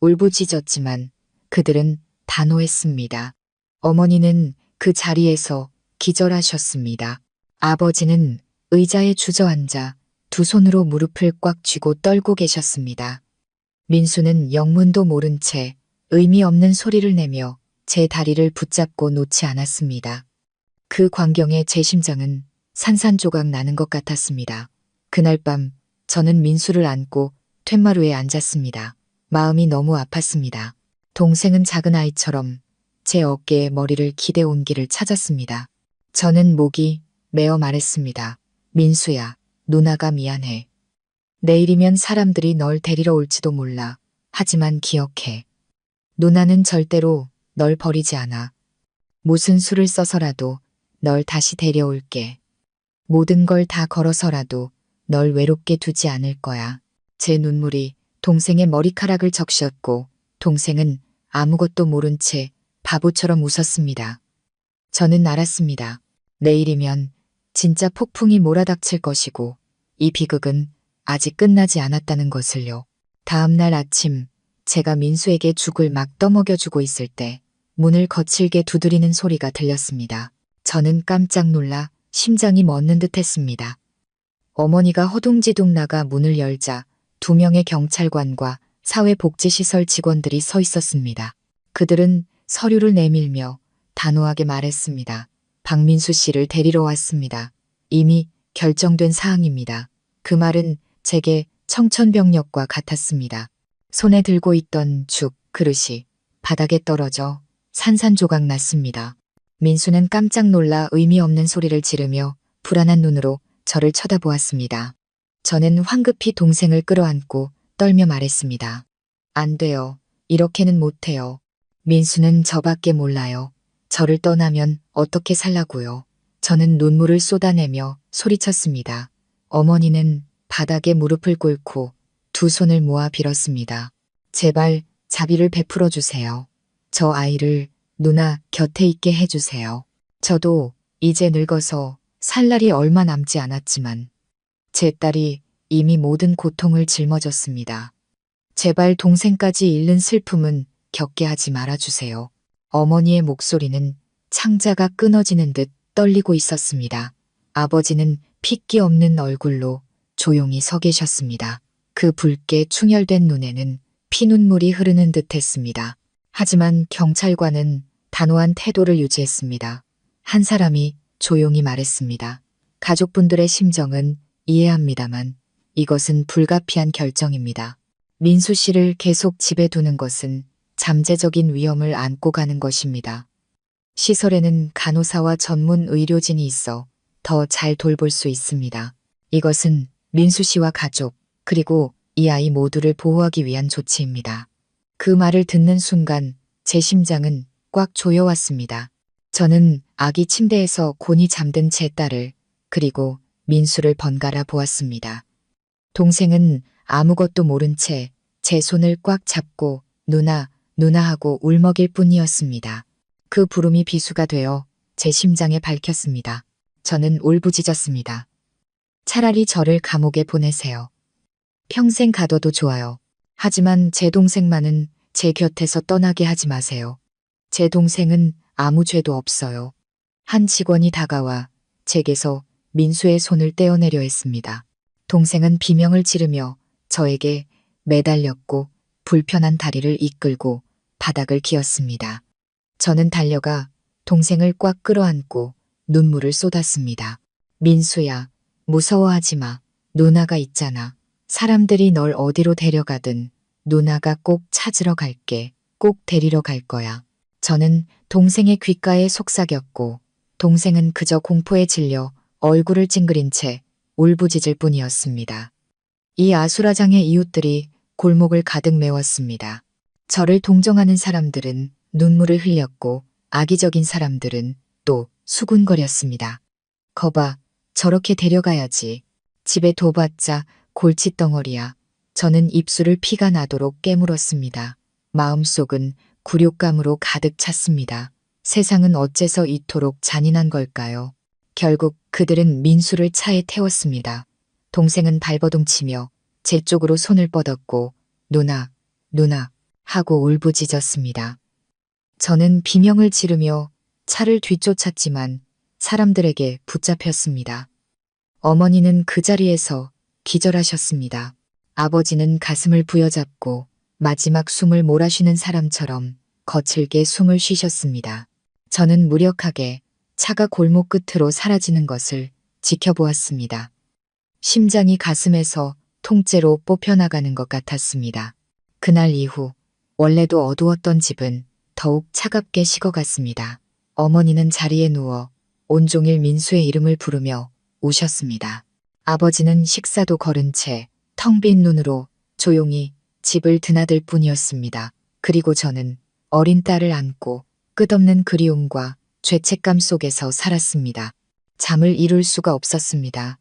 울부짖었지만 그들은 단호했습니다. 어머니는 그 자리에서 기절하셨습니다. 아버지는 의자에 주저앉아 두 손으로 무릎을 꽉 쥐고 떨고 계셨습니다. 민수는 영문도 모른 채 의미 없는 소리를 내며 제 다리를 붙잡고 놓지 않았습니다. 그 광경에 제 심장은 산산조각 나는 것 같았습니다. 그날 밤 저는 민수를 안고 툇마루에 앉았습니다. 마음이 너무 아팠습니다. 동생은 작은 아이처럼 제 어깨에 머리를 기대온 길을 찾았습니다. 저는 목이 메어 말했습니다. 민수야, 누나가 미안해. 내일이면 사람들이 널 데리러 올지도 몰라. 하지만 기억해. 누나는 절대로 널 버리지 않아. 무슨 수를 써서라도 널 다시 데려올게. 모든 걸 다 걸어서라도 널 외롭게 두지 않을 거야. 제 눈물이 동생의 머리카락을 적셨고 동생은 아무것도 모른 채 바보처럼 웃었습니다. 저는 알았습니다. 내일이면 진짜 폭풍이 몰아닥칠 것이고 이 비극은 아직 끝나지 않았다는 것을요. 다음 날 아침 제가 민수에게 죽을 막 떠먹여주고 있을 때 문을 거칠게 두드리는 소리가 들렸습니다. 저는 깜짝 놀라 심장이 멎는 듯 했습니다. 어머니가 허둥지둥 나가 문을 열자 2명의 경찰관과 사회복지시설 직원들이 서 있었습니다. 그들은 서류를 내밀며 단호하게 말했습니다. 박민수 씨를 데리러 왔습니다. 이미 결정된 사항입니다. 그 말은 제게 청천벽력과 같았습니다. 손에 들고 있던 죽 그릇이 바닥에 떨어져 산산조각 났습니다. 민수는 깜짝 놀라 의미 없는 소리를 지르며 불안한 눈으로 저를 쳐다보았습니다. 저는 황급히 동생을 끌어안고 떨며 말했습니다. 안 돼요. 이렇게는 못해요. 민수는 저밖에 몰라요. 저를 떠나면 어떻게 살라고요. 저는 눈물을 쏟아내며 소리쳤습니다. 어머니는 바닥에 무릎을 꿇고 두 손을 모아 빌었습니다. 제발 자비를 베풀어 주세요. 저 아이를 누나 곁에 있게 해주세요. 저도 이제 늙어서 살 날이 얼마 남지 않았지만 제 딸이 이미 모든 고통을 짊어졌습니다. 제발 동생까지 잃는 슬픔은 겪게 하지 말아주세요. 어머니의 목소리는 창자가 끊어지는 듯 떨리고 있었습니다. 아버지는 핏기 없는 얼굴로 조용히 서 계셨습니다. 그 붉게 충혈된 눈에는 피눈물이 흐르는 듯 했습니다. 하지만 경찰관은 단호한 태도를 유지했습니다. 한 사람이 조용히 말했습니다. 가족분들의 심정은 이해합니다만 이것은 불가피한 결정입니다. 민수 씨를 계속 집에 두는 것은 잠재적인 위험을 안고 가는 것입니다. 시설에는 간호사와 전문 의료진이 있어 더 잘 돌볼 수 있습니다. 이것은 민수 씨와 가족, 그리고 이 아이 모두를 보호하기 위한 조치입니다. 그 말을 듣는 순간 제 심장은 꽉 조여왔습니다. 저는 아기 침대에서 곤히 잠든 제 딸을 그리고 민수를 번갈아 보았습니다. 동생은 아무것도 모른 채 제 손을 꽉 잡고 누나, 누나 하고 울먹일 뿐이었습니다. 그 부름이 비수가 되어 제 심장에 밝혔습니다. 저는 울부짖었습니다. 차라리 저를 감옥에 보내세요. 평생 가둬도 좋아요. 하지만 제 동생만은 제 곁에서 떠나게 하지 마세요. 제 동생은 아무 죄도 없어요. 한 직원이 다가와 제게서 민수의 손을 떼어내려 했습니다. 동생은 비명을 지르며 저에게 매달렸고 불편한 다리를 이끌고 바닥을 기었습니다. 저는 달려가 동생을 꽉 끌어안고 눈물을 쏟았습니다. 민수야, 무서워하지 마. 누나가 있잖아. 사람들이 널 어디로 데려가든 누나가 꼭 찾으러 갈게. 꼭 데리러 갈 거야. 저는 동생의 귓가에 속삭였고 동생은 그저 공포에 질려 얼굴을 찡그린 채 울부짖을 뿐이었습니다. 이 아수라장의 이웃들이 골목을 가득 메웠습니다. 저를 동정하는 사람들은 눈물을 흘렸고 악의적인 사람들은 또 수군거렸습니다. 거봐, 저렇게 데려가야지. 집에 둬봤자 골칫덩어리야. 저는 입술을 피가 나도록 깨물었습니다. 마음속은 굴욕감으로 가득 찼습니다. 세상은 어째서 이토록 잔인한 걸까요? 결국 그들은 민수를 차에 태웠습니다. 동생은 발버둥치며 제 쪽으로 손을 뻗었고 누나, 누나 하고 울부짖었습니다. 저는 비명을 지르며 차를 뒤쫓았지만 사람들에게 붙잡혔습니다. 어머니는 그 자리에서 기절하셨습니다. 아버지는 가슴을 부여잡고 마지막 숨을 몰아쉬는 사람처럼 거칠게 숨을 쉬셨습니다. 저는 무력하게 차가 골목 끝으로 사라지는 것을 지켜보았습니다. 심장이 가슴에서 통째로 뽑혀나가는 것 같았습니다. 그날 이후 원래도 어두웠던 집은 더욱 차갑게 식어갔습니다. 어머니는 자리에 누워 온종일 민수의 이름을 부르며 우셨습니다. 아버지는 식사도 거른 채 텅 빈 눈으로 조용히 집을 드나들 뿐이었습니다. 그리고 저는 어린 딸을 안고 끝없는 그리움과 죄책감 속에서 살았습니다. 잠을 이룰 수가 없었습니다.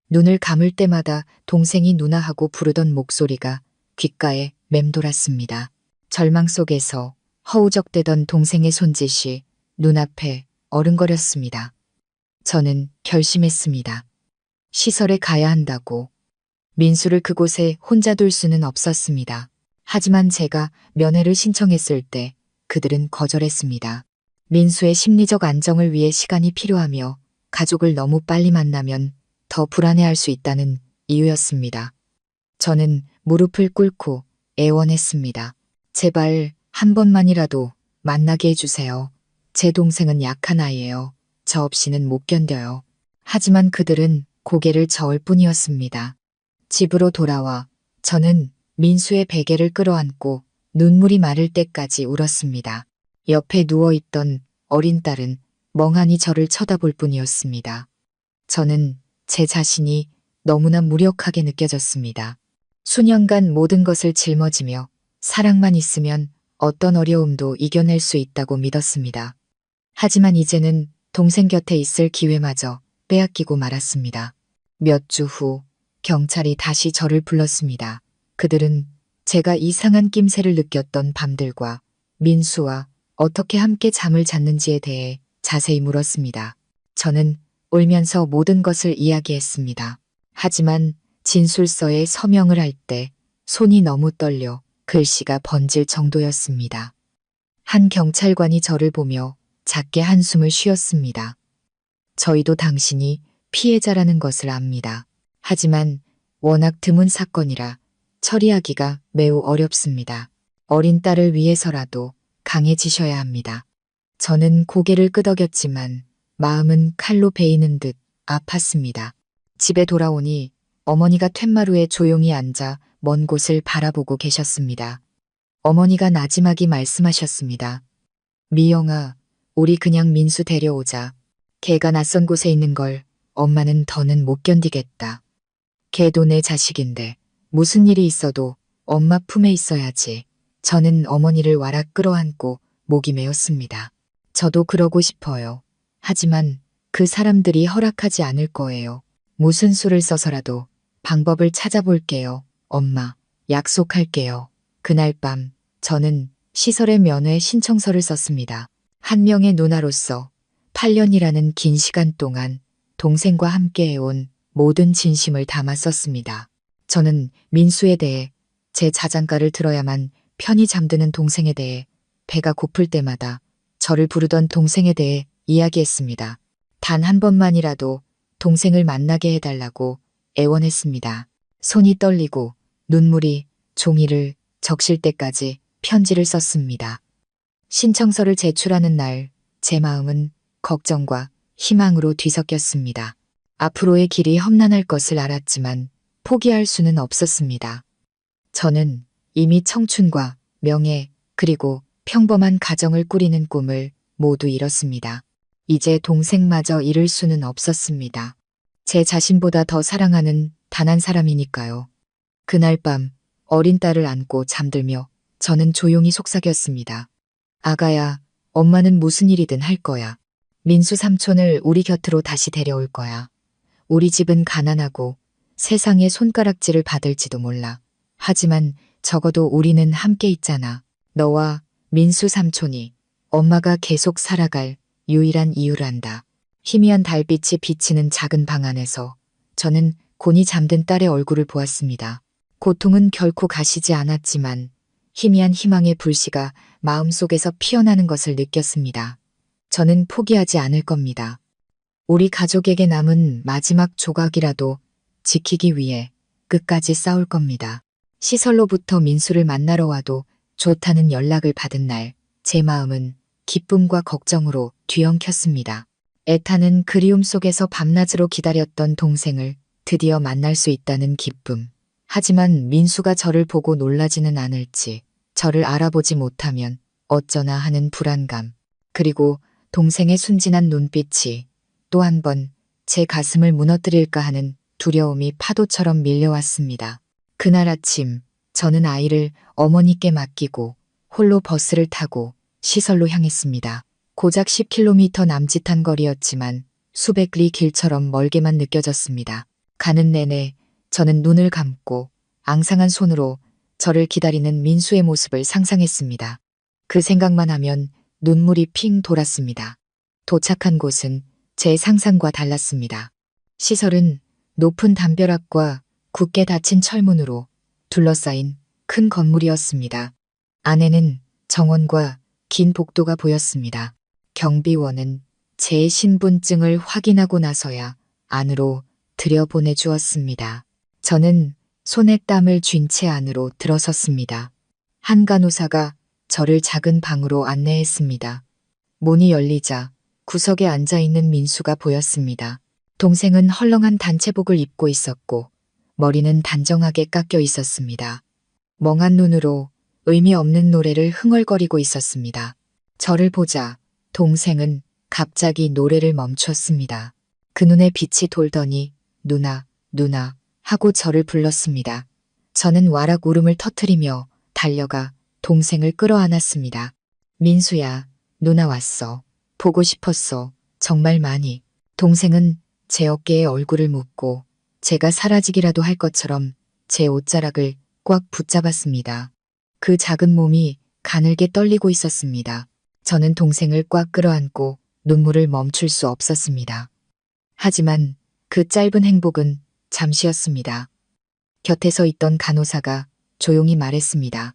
눈을 감을 때마다 동생이 누나하고 부르던 목소리가 귓가에 맴돌았습니다. 절망 속에서 허우적대던 동생의 손짓이 눈앞에 어른거렸습니다. 저는 결심했습니다. 시설에 가야 한다고. 민수를 그곳에 혼자 둘 수는 없었습니다. 하지만 제가 면회를 신청했을 때 그들은 거절했습니다. 민수의 심리적 안정을 위해 시간이 필요하며 가족을 너무 빨리 만나면 더 불안해할 수 있다는 이유였습니다. 저는 무릎을 꿇고 애원했습니다. 제발 한 번만이라도 만나게 해주세요. 제 동생은 약한 아이예요. 저 없이는 못 견뎌요. 하지만 그들은 고개를 저을 뿐이었습니다. 집으로 돌아와 저는 민수의 베개를 끌어안고 눈물이 마를 때까지 울었습니다. 옆에 누워있던 어린 딸은 멍하니 저를 쳐다볼 뿐이었습니다. 저는 제 자신이 너무나 무력하게 느껴졌습니다. 수년간 모든 것을 짊어지며 사랑만 있으면 어떤 어려움도 이겨낼 수 있다고 믿었습니다. 하지만 이제는 동생 곁에 있을 기회마저 빼앗기고 말았습니다. 몇 주 후 경찰이 다시 저를 불렀습니다. 그들은 제가 이상한 낌새를 느꼈던 밤들과 민수와 어떻게 함께 잠을 잤는지에 대해 자세히 물었습니다. 저는 울면서 모든 것을 이야기했습니다. 하지만 진술서에 서명을 할 때 손이 너무 떨려 글씨가 번질 정도였습니다. 한 경찰관이 저를 보며 작게 한숨을 쉬었습니다. 저희도 당신이 피해자라는 것을 압니다. 하지만 워낙 드문 사건이라 처리하기가 매우 어렵습니다. 어린 딸을 위해서라도 강해지셔야 합니다. 저는 고개를 끄덕였지만 마음은 칼로 베이는 듯 아팠습니다. 집에 돌아오니 어머니가 툇마루에 조용히 앉아 먼 곳을 바라보고 계셨습니다. 어머니가 나지막이 말씀하셨습니다. 미영아, 우리 그냥 민수 데려오자. 걔가 낯선 곳에 있는 걸 엄마는 더는 못 견디겠다. 걔도 내 자식인데 무슨 일이 있어도 엄마 품에 있어야지. 저는 어머니를 와락 끌어안고 목이 메었습니다. 저도 그러고 싶어요. 하지만 그 사람들이 허락하지 않을 거예요. 무슨 수를 써서라도 방법을 찾아볼게요. 엄마, 약속할게요. 그날 밤 저는 시설의 면회 신청서를 썼습니다. 한 명의 누나로서 8년이라는 긴 시간 동안 동생과 함께 해온 모든 진심을 담아 썼습니다. 저는 민수에 대해, 제 자장가를 들어야만 편히 잠드는 동생에 대해, 배가 고플 때마다 저를 부르던 동생에 대해 이야기했습니다. 단 한 번만이라도 동생을 만나게 해달라고 애원했습니다. 손이 떨리고 눈물이 종이를 적실 때까지 편지를 썼습니다. 신청서를 제출하는 날, 제 마음은 걱정과 희망으로 뒤섞였습니다. 앞으로의 길이 험난할 것을 알았지만 포기할 수는 없었습니다. 저는 이미 청춘과 명예, 그리고 평범한 가정을 꾸리는 꿈을 모두 잃었습니다. 이제 동생마저 잃을 수는 없었습니다. 제 자신보다 더 사랑하는 단 한 사람이니까요. 그날 밤 어린 딸을 안고 잠들며 저는 조용히 속삭였습니다. 아가야, 엄마는 무슨 일이든 할 거야. 민수 삼촌을 우리 곁으로 다시 데려올 거야. 우리 집은 가난하고 세상에 손가락질을 받을지도 몰라. 하지만 적어도 우리는 함께 있잖아. 너와 민수 삼촌이 엄마가 계속 살아갈 유일한 이유란다. 희미한 달빛이 비치는 작은 방 안에서 저는 곤히 잠든 딸의 얼굴을 보았습니다. 고통은 결코 가시지 않았지만 희미한 희망의 불씨가 마음속에서 피어나는 것을 느꼈습니다. 저는 포기하지 않을 겁니다. 우리 가족에게 남은 마지막 조각이라도 지키기 위해 끝까지 싸울 겁니다. 시설로부터 민수를 만나러 와도 좋다는 연락을 받은 날, 제 마음은 기쁨과 걱정으로 뒤엉켰습니다. 애타는 그리움 속에서 밤낮으로 기다렸던 동생을 드디어 만날 수 있다는 기쁨. 하지만 민수가 저를 보고 놀라지는 않을지, 저를 알아보지 못하면 어쩌나 하는 불안감, 그리고 동생의 순진한 눈빛이 또 한 번 제 가슴을 무너뜨릴까 하는 두려움이 파도처럼 밀려왔습니다. 그날 아침 저는 아이를 어머니께 맡기고 홀로 버스를 타고 시설로 향했습니다. 고작 10km 남짓한 거리였지만 수백 리 길처럼 멀게만 느껴졌습니다. 가는 내내 저는 눈을 감고 앙상한 손으로 저를 기다리는 민수의 모습을 상상했습니다. 그 생각만 하면 눈물이 핑 돌았습니다. 도착한 곳은 제 상상과 달랐습니다. 시설은 높은 담벼락과 굳게 닫힌 철문으로 둘러싸인 큰 건물이었습니다. 안에는 정원과 긴 복도가 보였습니다. 경비원은 제 신분증을 확인하고 나서야 안으로 들여보내 주었습니다. 저는 손에 땀을 쥔 채 안으로 들어섰습니다. 한 간호사가 저를 작은 방으로 안내했습니다. 문이 열리자 구석에 앉아있는 민수가 보였습니다. 동생은 헐렁한 단체복을 입고 있었고 머리는 단정하게 깎여 있었습니다. 멍한 눈으로 의미 없는 노래를 흥얼거리고 있었습니다. 저를 보자 동생은 갑자기 노래를 멈췄습니다. 그 눈에 빛이 돌더니 누나, 누나 하고 저를 불렀습니다. 저는 와락 울음을 터뜨리며 달려가 동생을 끌어안았습니다. 민수야, 누나 왔어. 보고 싶었어. 정말 많이. 동생은 제 어깨에 얼굴을 묻고 제가 사라지기라도 할 것처럼 제 옷자락을 꽉 붙잡았습니다. 그 작은 몸이 가늘게 떨리고 있었습니다. 저는 동생을 꽉 끌어안고 눈물을 멈출 수 없었습니다. 하지만 그 짧은 행복은 잠시였습니다. 곁에 서 있던 간호사가 조용히 말했습니다.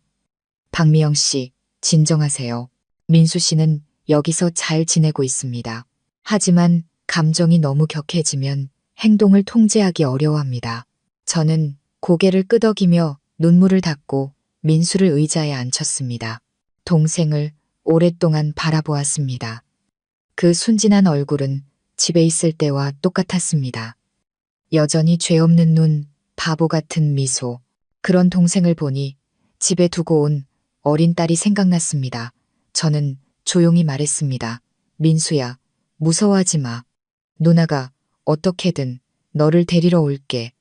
박미영 씨, 진정하세요. 민수 씨는 여기서 잘 지내고 있습니다. 하지만 감정이 너무 격해지면 행동을 통제하기 어려워합니다. 저는 고개를 끄덕이며 눈물을 닦고 민수를 의자에 앉혔습니다. 동생을 오랫동안 바라보았습니다. 그 순진한 얼굴은 집에 있을 때와 똑같았습니다. 여전히 죄 없는 눈, 바보 같은 미소. 그런 동생을 보니 집에 두고 온 어린 딸이 생각났습니다. 저는 조용히 말했습니다. 민수야, 무서워하지 마. 누나가 어떻게든 너를 데리러 올게.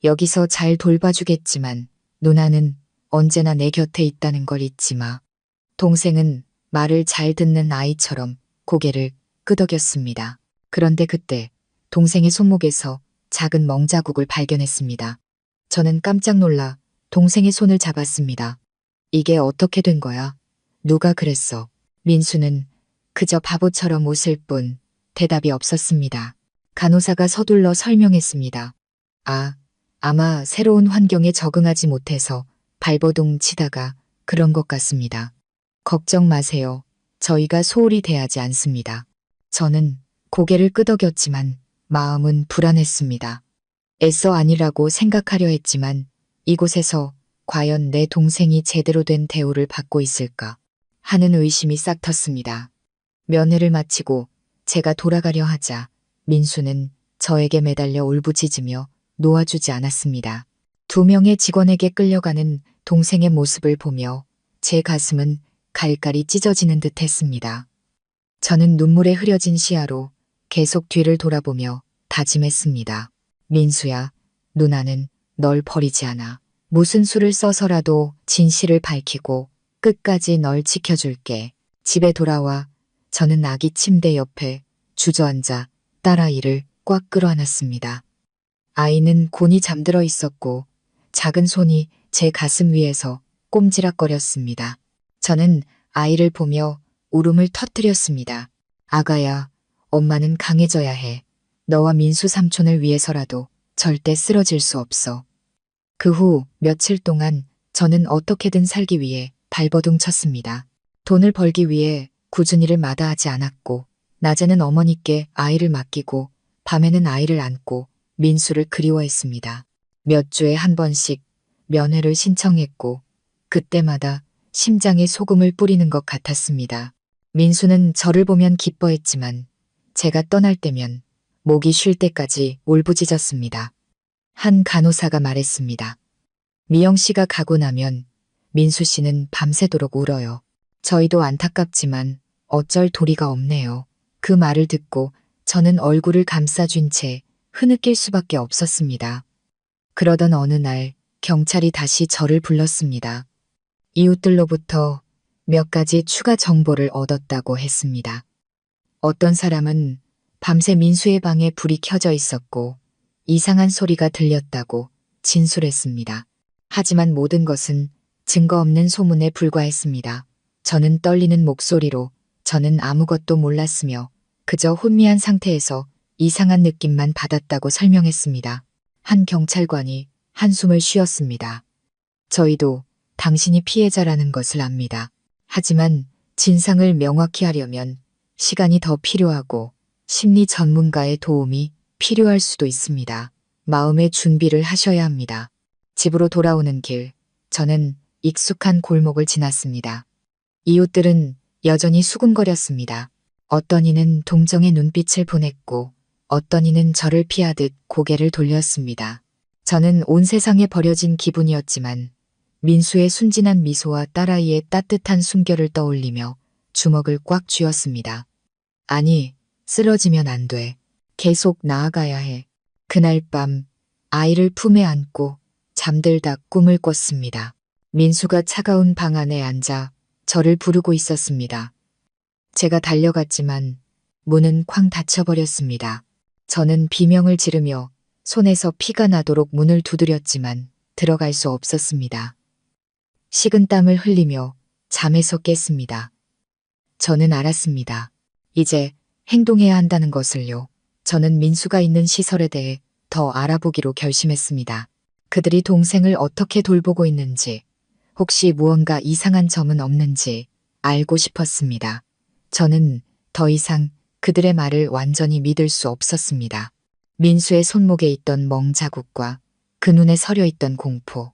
여기서 잘 돌봐주겠지만 누나는 언제나 내 곁에 있다는 걸 잊지 마. 동생은 말을 잘 듣는 아이처럼 고개를 끄덕였습니다. 그런데 그때 동생의 손목에서 작은 멍자국을 발견했습니다. 저는 깜짝 놀라 동생의 손을 잡았습니다. 이게 어떻게 된 거야? 누가 그랬어? 민수는 그저 바보처럼 웃을 뿐 대답이 없었습니다. 간호사가 서둘러 설명했습니다. 아마 새로운 환경에 적응하지 못해서 발버둥 치다가 그런 것 같습니다. 걱정 마세요. 저희가 소홀히 대하지 않습니다. 저는 고개를 끄덕였지만 마음은 불안했습니다. 애써 아니라고 생각하려 했지만 이곳에서 과연 내 동생이 제대로 된 대우를 받고 있을까? 하는 의심이 싹 텄습니다. 면회를 마치고 제가 돌아가려 하자 민수는 저에게 매달려 울부짖으며 놓아주지 않았습니다. 2명의 직원에게 끌려가는 동생의 모습을 보며 제 가슴은 갈갈이 찢어지는 듯 했습니다. 저는 눈물에 흐려진 시야로 계속 뒤를 돌아보며 다짐했습니다. 민수야, 누나는 널 버리지 않아. 무슨 수를 써서라도 진실을 밝히고 끝까지 널 지켜줄게. 집에 돌아와 저는 아기 침대 옆에 주저앉아 딸아이를 꽉 끌어안았습니다. 아이는 곤히 잠들어 있었고 작은 손이 제 가슴 위에서 꼼지락거렸습니다. 저는 아이를 보며 울음을 터뜨렸습니다. 아가야, 엄마는 강해져야 해. 너와 민수 삼촌을 위해서라도 절대 쓰러질 수 없어. 그 후 며칠 동안 저는 어떻게든 살기 위해 발버둥 쳤습니다. 돈을 벌기 위해 꾸준히를 마다하지 않았고 낮에는 어머니께 아이를 맡기고 밤에는 아이를 안고 민수를 그리워했습니다. 몇 주에 한 번씩 면회를 신청했고 그때마다 심장에 소금을 뿌리는 것 같았습니다. 민수는 저를 보면 기뻐했지만 제가 떠날 때면 목이 쉴 때까지 울부짖었습니다. 한 간호사가 말했습니다. 미영 씨가 가고 나면 민수 씨는 밤새도록 울어요. 저희도 안타깝지만 어쩔 도리가 없네요. 그 말을 듣고 저는 얼굴을 감싸쥔 채 흐느낄 수밖에 없었습니다. 그러던 어느 날 경찰이 다시 저를 불렀습니다. 이웃들로부터 몇 가지 추가 정보를 얻었다고 했습니다. 어떤 사람은 밤새 민수의 방에 불이 켜져 있었고 이상한 소리가 들렸다고 진술했습니다. 하지만 모든 것은 증거 없는 소문에 불과했습니다. 저는 떨리는 목소리로 저는 아무것도 몰랐으며 그저 혼미한 상태에서 이상한 느낌만 받았다고 설명했습니다. 한 경찰관이 한숨을 쉬었습니다. 저희도 당신이 피해자라는 것을 압니다. 하지만 진상을 명확히 하려면 시간이 더 필요하고 심리 전문가의 도움이 필요할 수도 있습니다. 마음의 준비를 하셔야 합니다. 집으로 돌아오는 길, 저는 익숙한 골목을 지났습니다. 이웃들은 여전히 수군거렸습니다. 어떤 이는 동정의 눈빛을 보냈고 어떤 이는 저를 피하듯 고개를 돌렸습니다. 저는 온 세상에 버려진 기분이었지만 민수의 순진한 미소와 딸아이의 따뜻한 숨결을 떠올리며 주먹을 꽉 쥐었습니다. 아니, 쓰러지면 안 돼. 계속 나아가야 해. 그날 밤 아이를 품에 안고 잠들다 꿈을 꿨습니다. 민수가 차가운 방 안에 앉아 저를 부르고 있었습니다. 제가 달려갔지만 문은 쾅 닫혀버렸습니다. 저는 비명을 지르며 손에서 피가 나도록 문을 두드렸지만 들어갈 수 없었습니다. 식은땀을 흘리며 잠에서 깼습니다. 저는 알았습니다. 이제 행동해야 한다는 것을요. 저는 민수가 있는 시설에 대해 더 알아보기로 결심했습니다. 그들이 동생을 어떻게 돌보고 있는지, 혹시 무언가 이상한 점은 없는지 알고 싶었습니다. 저는 더 이상 그들의 말을 완전히 믿을 수 없었습니다. 민수의 손목에 있던 멍 자국과 그 눈에 서려 있던 공포,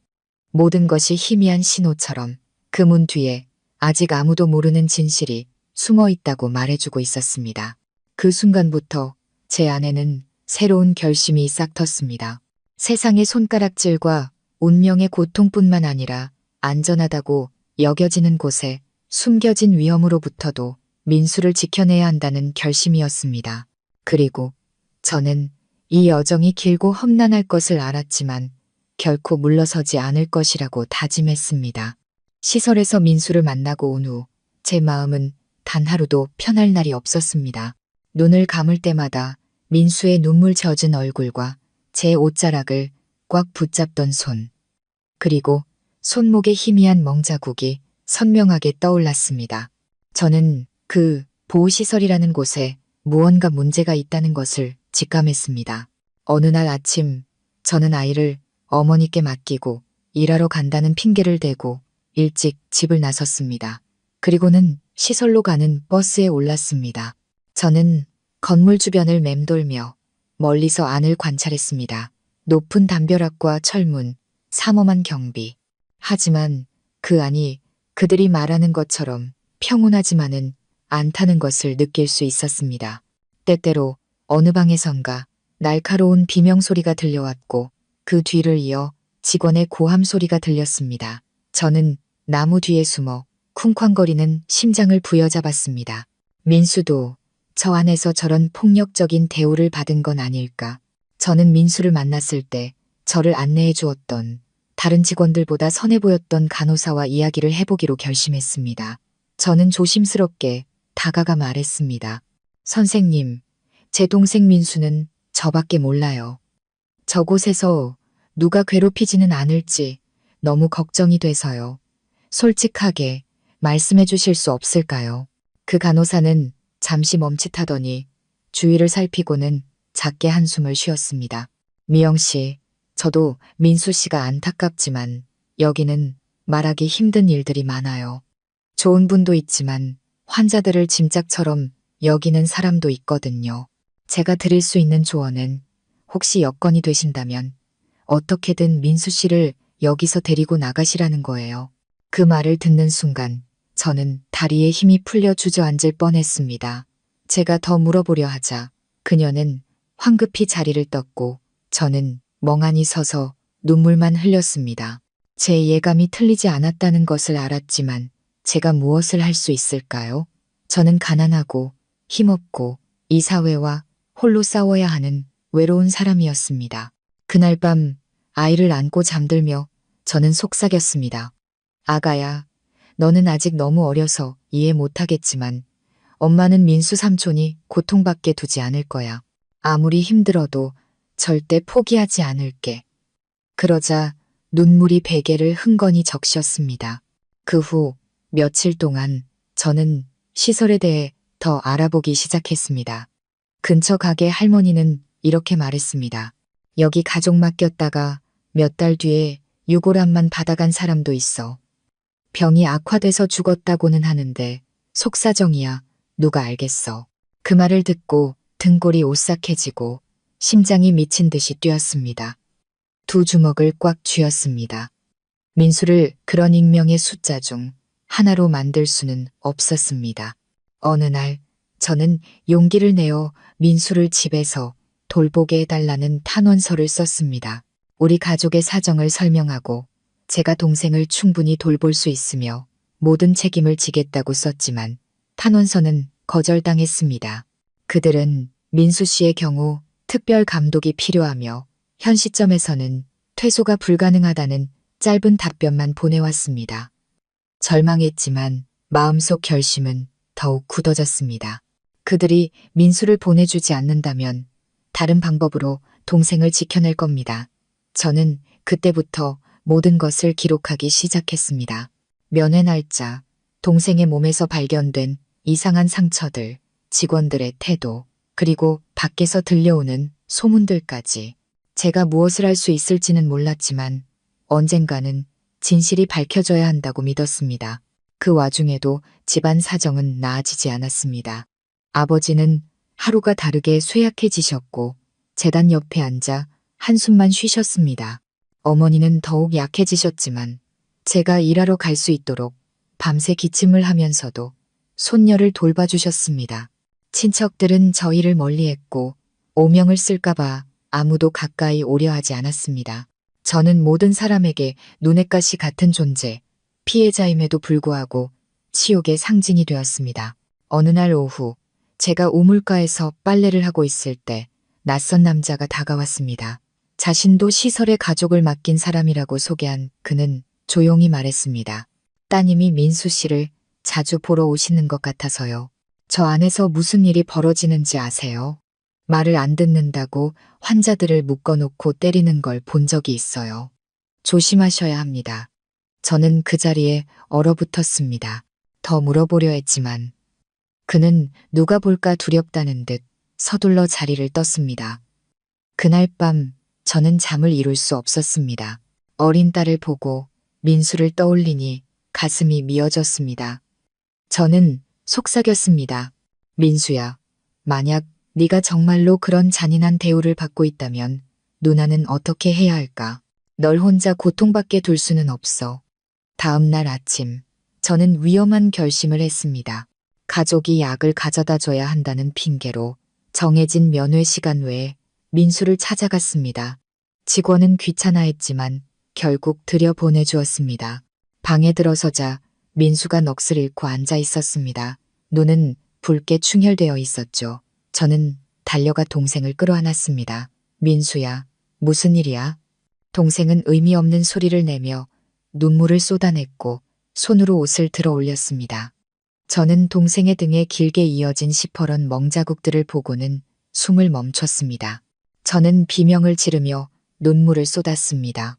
모든 것이 희미한 신호처럼 그 문 뒤에 아직 아무도 모르는 진실이 숨어 있다고 말해주고 있었습니다. 그 순간부터 제 안에는 새로운 결심이 싹 텄습니다. 세상의 손가락질과 운명의 고통뿐만 아니라 안전하다고 여겨지는 곳에 숨겨진 위험으로부터도 민수를 지켜내야 한다는 결심이었습니다. 그리고 저는 이 여정이 길고 험난할 것을 알았지만 결코 물러서지 않을 것이라고 다짐했습니다. 시설에서 민수를 만나고 온 후 제 마음은 단 하루도 편할 날이 없었습니다. 눈을 감을 때마다 민수의 눈물 젖은 얼굴과 제 옷자락을 꽉 붙잡던 손, 그리고 손목의 희미한 멍자국이 선명하게 떠올랐습니다. 저는 그 보호시설이라는 곳에 무언가 문제가 있다는 것을 직감했습니다. 어느 날 아침 저는 아이를 어머니께 맡기고 일하러 간다는 핑계를 대고 일찍 집을 나섰습니다. 그리고는 시설로 가는 버스에 올랐습니다. 저는 건물 주변을 맴돌며 멀리서 안을 관찰했습니다. 높은 담벼락과 철문, 삼엄한 경비. 하지만 그 안이 그들이 말하는 것처럼 평온하지만은 않다는 것을 느낄 수 있었습니다. 때때로 어느 방에선가 날카로운 비명소리가 들려왔고 그 뒤를 이어 직원의 고함 소리가 들렸습니다. 저는 나무 뒤에 숨어 쿵쾅거리는 심장을 부여잡았습니다. 민수도 저 안에서 저런 폭력적인 대우를 받은 건 아닐까. 저는 민수를 만났을 때 저를 안내해 주었던 다른 직원들보다 선해 보였던 간호사와 이야기를 해보기로 결심했습니다. 저는 조심스럽게 다가가 말했습니다. 선생님, 제 동생 민수는 저밖에 몰라요. 저곳에서 누가 괴롭히지는 않을지 너무 걱정이 돼서요. 솔직하게 말씀해 주실 수 없을까요? 그 간호사는 잠시 멈칫하더니 주위를 살피고는 작게 한숨을 쉬었습니다. 미영 씨, 저도 민수 씨가 안타깝지만 여기는 말하기 힘든 일들이 많아요. 좋은 분도 있지만 환자들을 짐짝처럼 여기는 사람도 있거든요. 제가 드릴 수 있는 조언은 혹시 여건이 되신다면 어떻게든 민수 씨를 여기서 데리고 나가시라는 거예요. 그 말을 듣는 순간 저는 다리에 힘이 풀려 주저앉을 뻔했습니다. 제가 더 물어보려 하자 그녀는 황급히 자리를 떴고 저는 멍하니 서서 눈물만 흘렸습니다. 제 예감이 틀리지 않았다는 것을 알았지만 제가 무엇을 할 수 있을까요? 저는 가난하고 힘없고 이 사회와 홀로 싸워야 하는 외로운 사람이었습니다. 그날 밤 아이를 안고 잠들며 저는 속삭였습니다. 아가야, 너는 아직 너무 어려서 이해 못하겠지만 엄마는 민수 삼촌이 고통받게 두지 않을 거야. 아무리 힘들어도 절대 포기하지 않을게. 그러자 눈물이 베개를 흥건히 적셨습니다. 그 후 며칠 동안 저는 시설에 대해 더 알아보기 시작했습니다. 근처 가게 할머니는 이렇게 말했습니다. 여기 가족 맡겼다가 몇 달 뒤에 유골암만 받아간 사람도 있어. 병이 악화돼서 죽었다고는 하는데 속사정이야 누가 알겠어. 그 말을 듣고 등골이 오싹해지고 심장이 미친 듯이 뛰었습니다. 두 주먹을 꽉 쥐었습니다. 민수를 그런 익명의 숫자 중 하나로 만들 수는 없었습니다. 어느 날 저는 용기를 내어 민수를 집에서 돌보게 해달라는 탄원서를 썼습니다. 우리 가족의 사정을 설명하고 제가 동생을 충분히 돌볼 수 있으며 모든 책임을 지겠다고 썼지만 탄원서는 거절당했습니다. 그들은 민수 씨의 경우 특별 감독이 필요하며 현 시점에서는 퇴소가 불가능하다는 짧은 답변만 보내왔습니다. 절망했지만 마음속 결심은 더욱 굳어졌습니다. 그들이 민수를 보내주지 않는다면 다른 방법으로 동생을 지켜낼 겁니다. 저는 그때부터 모든 것을 기록하기 시작했습니다. 면회 날짜, 동생의 몸에서 발견된 이상한 상처들, 직원들의 태도, 그리고 밖에서 들려오는 소문들까지. 제가 무엇을 할 수 있을지는 몰랐지만 언젠가는 진실이 밝혀져야 한다고 믿었습니다. 그 와중에도 집안 사정은 나아지지 않았습니다. 아버지는 하루가 다르게 쇠약해지셨고 재단 옆에 앉아 한숨만 쉬셨습니다. 어머니는 더욱 약해지셨지만 제가 일하러 갈 수 있도록 밤새 기침을 하면서도 손녀를 돌봐주셨습니다. 친척들은 저희를 멀리했고 오명을 쓸까봐 아무도 가까이 오려 하지 않았습니다. 저는 모든 사람에게 눈엣 가시 같은 존재, 피해자임에도 불구하고 치욕의 상징이 되었습니다. 어느 날 오후 제가 우물가에서 빨래를 하고 있을 때 낯선 남자가 다가왔습니다. 자신도 시설에 가족을 맡긴 사람이라고 소개한 그는 조용히 말했습니다. 따님이 민수 씨를 자주 보러 오시는 것 같아서요. 저 안에서 무슨 일이 벌어지는지 아세요? 말을 안 듣는다고 환자들을 묶어놓고 때리는 걸 본 적이 있어요. 조심하셔야 합니다. 저는 그 자리에 얼어붙었습니다. 더 물어보려 했지만 그는 누가 볼까 두렵다는 듯 서둘러 자리를 떴습니다. 그날 밤 저는 잠을 이룰 수 없었습니다. 어린 딸을 보고 민수를 떠올리니 가슴이 미어졌습니다. 저는 속삭였습니다. 민수야, 만약 네가 정말로 그런 잔인한 대우를 받고 있다면 누나는 어떻게 해야 할까? 널 혼자 고통받게 둘 수는 없어. 다음 날 아침 저는 위험한 결심을 했습니다. 가족이 약을 가져다 줘야 한다는 핑계로 정해진 면회 시간 외에 민수를 찾아갔습니다. 직원은 귀찮아했지만 결국 들여보내주었습니다. 방에 들어서자 민수가 넋을 잃고 앉아 있었습니다. 눈은 붉게 충혈되어 있었죠. 저는 달려가 동생을 끌어안았습니다. 민수야, 무슨 일이야? 동생은 의미 없는 소리를 내며 눈물을 쏟아냈고 손으로 옷을 들어 올렸습니다. 저는 동생의 등에 길게 이어진 시퍼런 멍자국들을 보고는 숨을 멈췄습니다. 저는 비명을 지르며 눈물을 쏟았습니다.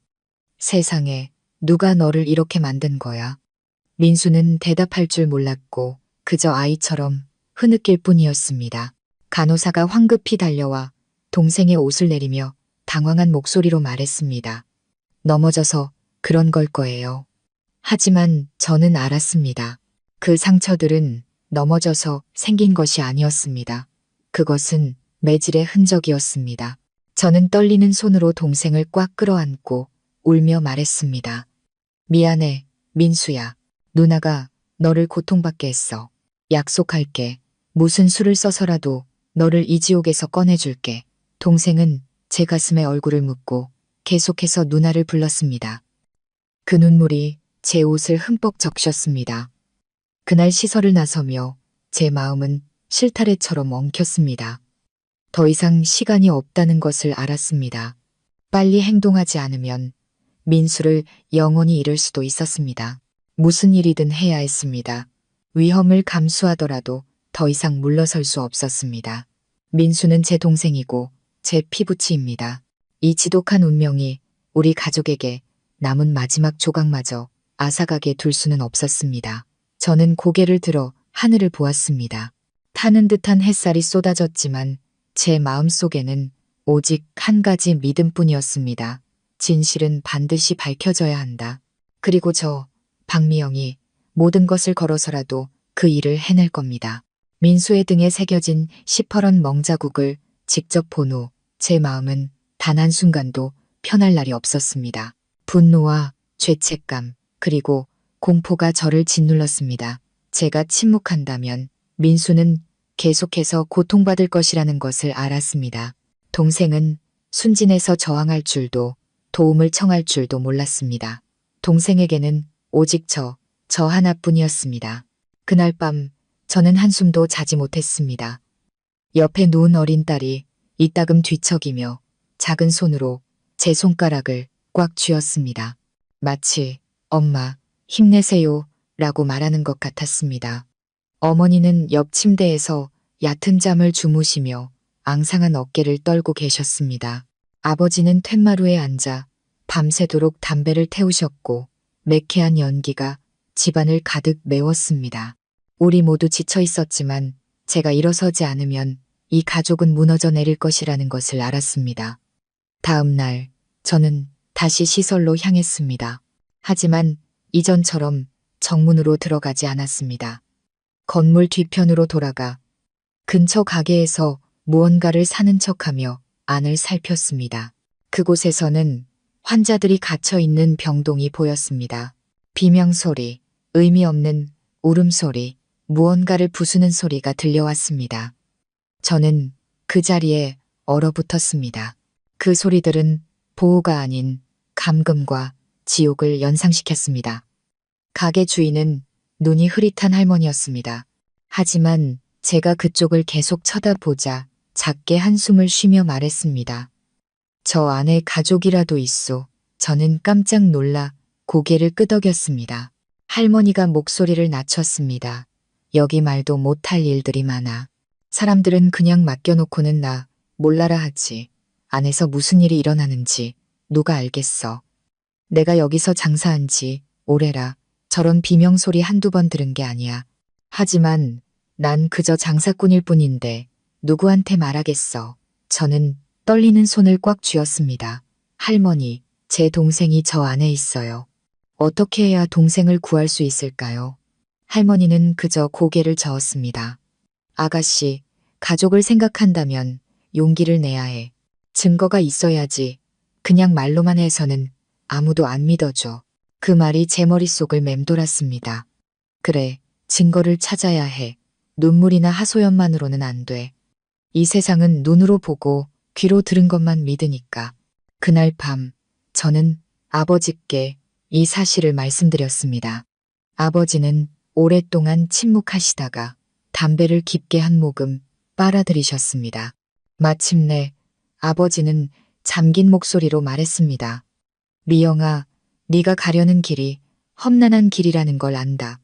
세상에, 누가 너를 이렇게 만든 거야? 민수는 대답할 줄 몰랐고 그저 아이처럼 흐느낄 뿐이었습니다. 간호사가 황급히 달려와 동생의 옷을 내리며 당황한 목소리로 말했습니다. 넘어져서 그런 걸 거예요. 하지만 저는 알았습니다. 그 상처들은 넘어져서 생긴 것이 아니었습니다. 그것은 매질의 흔적이었습니다. 저는 떨리는 손으로 동생을 꽉 끌어안고 울며 말했습니다. 미안해, 민수야. 누나가 너를 고통받게 했어. 약속할게. 무슨 수를 써서라도 너를 이 지옥에서 꺼내줄게. 동생은 제 가슴에 얼굴을 묻고 계속해서 누나를 불렀습니다. 그 눈물이 제 옷을 흠뻑 적셨습니다. 그날 시설을 나서며 제 마음은 실타래처럼 엉켰습니다. 더 이상 시간이 없다는 것을 알았습니다. 빨리 행동하지 않으면 민수를 영원히 잃을 수도 있었습니다. 무슨 일이든 해야 했습니다. 위험을 감수하더라도 더 이상 물러설 수 없었습니다. 민수는 제 동생이고 제 피부치입니다. 이 지독한 운명이 우리 가족에게 남은 마지막 조각마저 앗아가게 둘 수는 없었습니다. 저는 고개를 들어 하늘을 보았습니다. 타는 듯한 햇살이 쏟아졌지만 제 마음속에는 오직 한 가지 믿음뿐이었습니다. 진실은 반드시 밝혀져야 한다. 그리고 저 박미영이 모든 것을 걸어서라도 그 일을 해낼 겁니다. 민수의 등에 새겨진 시퍼런 멍자국을 직접 본 후 제 마음은 단 한순간도 편할 날이 없었습니다. 분노와 죄책감 그리고 공포가 저를 짓눌렀습니다. 제가 침묵한다면 민수는 계속해서 고통받을 것이라는 것을 알았습니다. 동생은 순진해서 저항할 줄도 도움을 청할 줄도 몰랐습니다. 동생에게는 오직 저 하나뿐이었습니다. 그날 밤 저는 한숨도 자지 못했습니다. 옆에 누운 어린 딸이 이따금 뒤척이며 작은 손으로 제 손가락을 꽉 쥐었습니다. 마치 엄마 힘내세요 라고 말하는 것 같았습니다. 어머니는 옆 침대에서 얕은 잠을 주무시며 앙상한 어깨를 떨고 계셨습니다. 아버지는 툇마루에 앉아 밤새도록 담배를 태우셨고 매캐한 연기가 집안을 가득 메웠습니다. 우리 모두 지쳐 있었지만 제가 일어서지 않으면 이 가족은 무너져 내릴 것이라는 것을 알았습니다. 다음 날 저는 다시 시설로 향했습니다. 하지만 이전처럼 정문으로 들어가지 않았습니다. 건물 뒤편으로 돌아가 근처 가게에서 무언가를 사는 척하며 안을 살폈습니다. 그곳에서는 환자들이 갇혀 있는 병동이 보였습니다. 비명소리, 의미 없는 울음소리, 무언가를 부수는 소리가 들려왔습니다. 저는 그 자리에 얼어붙었습니다. 그 소리들은 보호가 아닌 감금과 지옥을 연상시켰습니다. 가게 주인은 눈이 흐릿한 할머니였습니다. 하지만 제가 그쪽을 계속 쳐다보자 작게 한숨을 쉬며 말했습니다. 저 안에 가족이라도 있소. 저는 깜짝 놀라 고개를 끄덕였습니다. 할머니가 목소리를 낮췄습니다. 여기 말도 못할 일들이 많아. 사람들은 그냥 맡겨놓고는 나 몰라라 하지. 안에서 무슨 일이 일어나는지 누가 알겠어. 내가 여기서 장사한 지 오래라. 저런 비명소리 한두 번 들은 게 아니야. 하지만 난 그저 장사꾼일 뿐인데 누구한테 말하겠어. 저는 떨리는 손을 꽉 쥐었습니다. 할머니, 제 동생이 저 안에 있어요. 어떻게 해야 동생을 구할 수 있을까요? 할머니는 그저 고개를 저었습니다. 아가씨, 가족을 생각한다면 용기를 내야 해. 증거가 있어야지. 그냥 말로만 해서는 아무도 안 믿어줘. 그 말이 제 머릿속을 맴돌았습니다. 그래, 증거를 찾아야 해. 눈물이나 하소연만으로는 안 돼. 이 세상은 눈으로 보고 귀로 들은 것만 믿으니까. 그날 밤, 저는 아버지께 이 사실을 말씀드렸습니다. 아버지는 오랫동안 침묵하시다가 담배를 깊게 한 모금 빨아들이셨습니다. 마침내 아버지는 잠긴 목소리로 말했습니다. 미영아, 네가 가려는 길이 험난한 길이라는 걸 안다.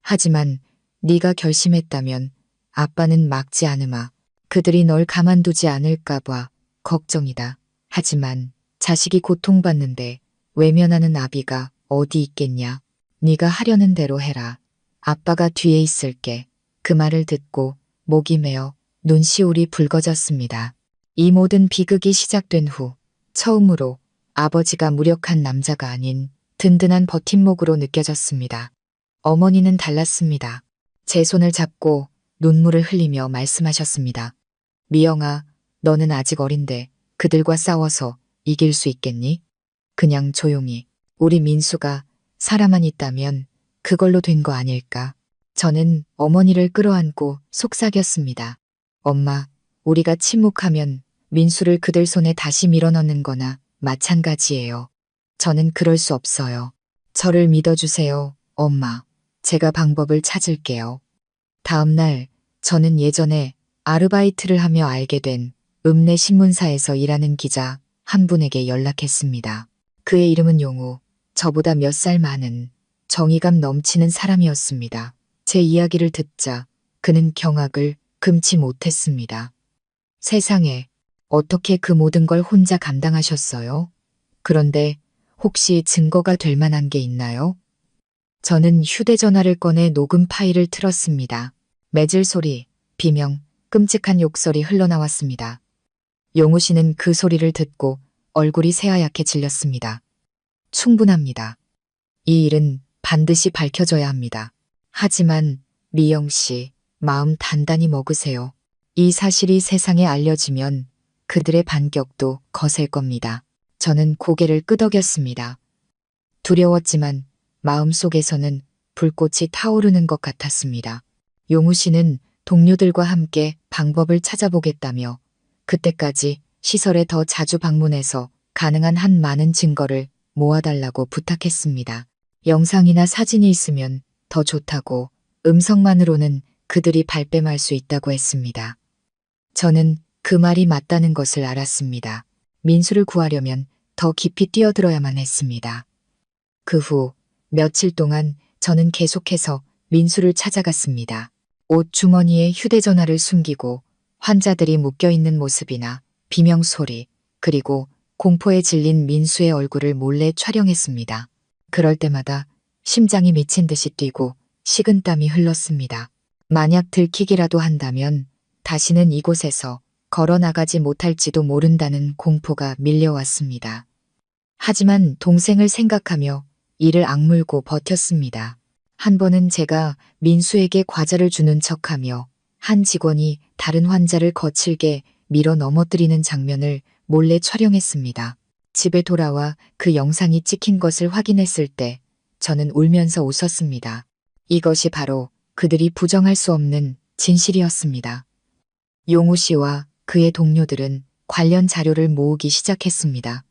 하지만 네가 결심했다면 아빠는 막지 않으마. 그들이 널 가만두지 않을까 봐 걱정이다. 하지만 자식이 고통받는데 외면하는 아비가 어디 있겠냐. 네가 하려는 대로 해라. 아빠가 뒤에 있을게. 그 말을 듣고 목이 메어 눈시울이 붉어졌습니다. 이 모든 비극이 시작된 후 처음으로 아버지가 무력한 남자가 아닌 든든한 버팀목으로 느껴졌습니다. 어머니는 달랐습니다. 제 손을 잡고 눈물을 흘리며 말씀하셨습니다. 미영아, 너는 아직 어린데 그들과 싸워서 이길 수 있겠니? 그냥 조용히. 우리 민수가 사람만 있다면 그걸로 된 거 아닐까? 저는 어머니를 끌어안고 속삭였습니다. 엄마, 우리가 침묵하면 민수를 그들 손에 다시 밀어넣는 거나 마찬가지예요. 저는 그럴 수 없어요. 저를 믿어주세요, 엄마. 제가 방법을 찾을게요. 다음 날 저는 예전에 아르바이트를 하며 알게 된 읍내 신문사에서 일하는 기자 한 분에게 연락했습니다. 그의 이름은 용우, 저보다 몇 살 많은 정의감 넘치는 사람이었습니다. 제 이야기를 듣자 그는 경악을 금치 못했습니다. 세상에, 어떻게 그 모든 걸 혼자 감당하셨어요? 그런데 혹시 증거가 될 만한 게 있나요? 저는 휴대전화를 꺼내 녹음 파일을 틀었습니다. 매질 소리, 비명, 끔찍한 욕설이 흘러나왔습니다. 용우 씨는 그 소리를 듣고 얼굴이 새하얗게 질렸습니다. 충분합니다. 이 일은 반드시 밝혀져야 합니다. 하지만 미영 씨, 마음 단단히 먹으세요. 이 사실이 세상에 알려지면 그들의 반격도 거셀 겁니다. 저는 고개를 끄덕였습니다. 두려웠지만 마음속에서는 불꽃이 타오르는 것 같았습니다. 용우 씨는 동료들과 함께 방법을 찾아보겠다며 그때까지 시설에 더 자주 방문해서 가능한 한 많은 증거를 모아달라고 부탁했습니다. 영상이나 사진이 있으면 더 좋다고, 음성만으로는 그들이 발뺌할 수 있다고 했습니다. 저는 그 말이 맞다는 것을 알았습니다. 민수를 구하려면 더 깊이 뛰어들어야만 했습니다. 그 후 며칠 동안 저는 계속해서 민수를 찾아갔습니다. 옷 주머니에 휴대전화를 숨기고 환자들이 묶여있는 모습이나 비명소리, 그리고 공포에 질린 민수의 얼굴을 몰래 촬영했습니다. 그럴 때마다 심장이 미친 듯이 뛰고 식은땀이 흘렀습니다. 만약 들키기라도 한다면 다시는 이곳에서 걸어 나가지 못할지도 모른다는 공포가 밀려왔습니다. 하지만 동생을 생각하며 이를 악물고 버텼습니다. 한 번은 제가 민수에게 과자를 주는 척하며 한 직원이 다른 환자를 거칠게 밀어 넘어뜨리는 장면을 몰래 촬영했습니다. 집에 돌아와 그 영상이 찍힌 것을 확인했을 때 저는 울면서 웃었습니다. 이것이 바로 그들이 부정할 수 없는 진실이었습니다. 용우 씨와 그의 동료들은 관련 자료를 모으기 시작했습니다.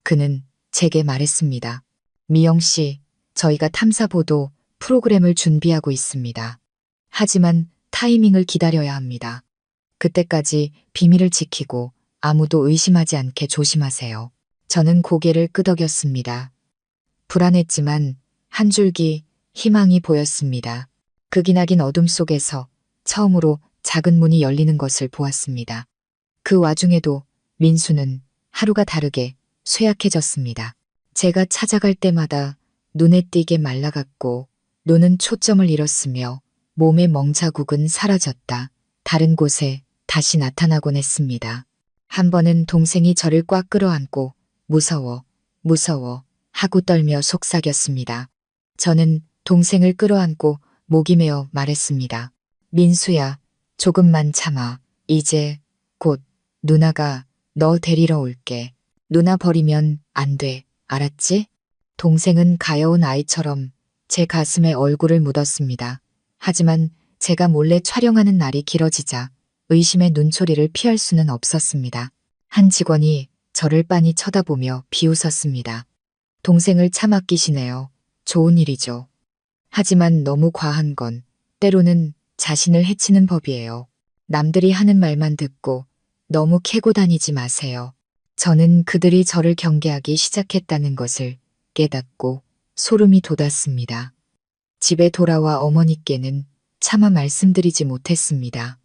그는 제게 말했습니다. 미영 씨, 저희가 탐사보도 프로그램을 준비하고 있습니다. 하지만 타이밍을 기다려야 합니다. 그때까지 비밀을 지키고 아무도 의심하지 않게 조심하세요. 저는 고개를 끄덕였습니다. 불안했지만 한 줄기 희망이 보였습니다. 그 기나긴 어둠 속에서 처음으로 작은 문이 열리는 것을 보았습니다. 그 와중에도 민수는 하루가 다르게 쇠약해졌습니다. 제가 찾아갈 때마다 눈에 띄게 말라갔고 눈은 초점을 잃었으며 몸의 멍자국은 사라졌다. 다른 곳에 다시 나타나곤 했습니다. 한 번은 동생이 저를 꽉 끌어안고 무서워, 무서워 하고 떨며 속삭였습니다. 저는 동생을 끌어안고 목이 메어 말했습니다. 민수야, 조금만 참아. 이제 곧 누나가 너 데리러 올게. 누나 버리면 안 돼. 알았지? 동생은 가여운 아이처럼 제 가슴에 얼굴을 묻었습니다. 하지만 제가 몰래 촬영하는 날이 길어지자 의심의 눈초리를 피할 수는 없었습니다. 한 직원이 저를 빤히 쳐다보며 비웃었습니다. 동생을 참 아끼시네요. 좋은 일이죠. 하지만 너무 과한 건 때로는 자신을 해치는 법이에요. 남들이 하는 말만 듣고 너무 캐고 다니지 마세요. 저는 그들이 저를 경계하기 시작했다는 것을 깨닫고 소름이 돋았습니다. 집에 돌아와 어머니께는 차마 말씀드리지 못했습니다.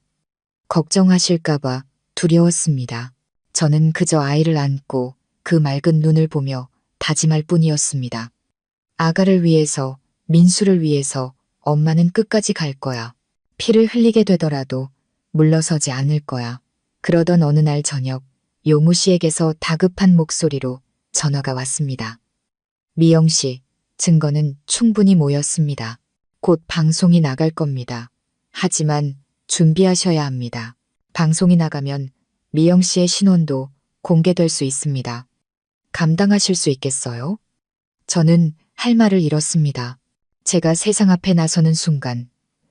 걱정하실까봐 두려웠습니다. 저는 그저 아이를 안고 그 맑은 눈을 보며 다짐할 뿐이었습니다. 아가를 위해서, 민수를 위해서 엄마는 끝까지 갈 거야. 피를 흘리게 되더라도 물러서지 않을 거야. 그러던 어느 날 저녁, 용우 씨에게서 다급한 목소리로 전화가 왔습니다. 미영 씨, 증거는 충분히 모였습니다. 곧 방송이 나갈 겁니다. 하지만 준비하셔야 합니다. 방송이 나가면 미영 씨의 신원도 공개될 수 있습니다. 감당하실 수 있겠어요? 저는 할 말을 잃었습니다. 제가 세상 앞에 나서는 순간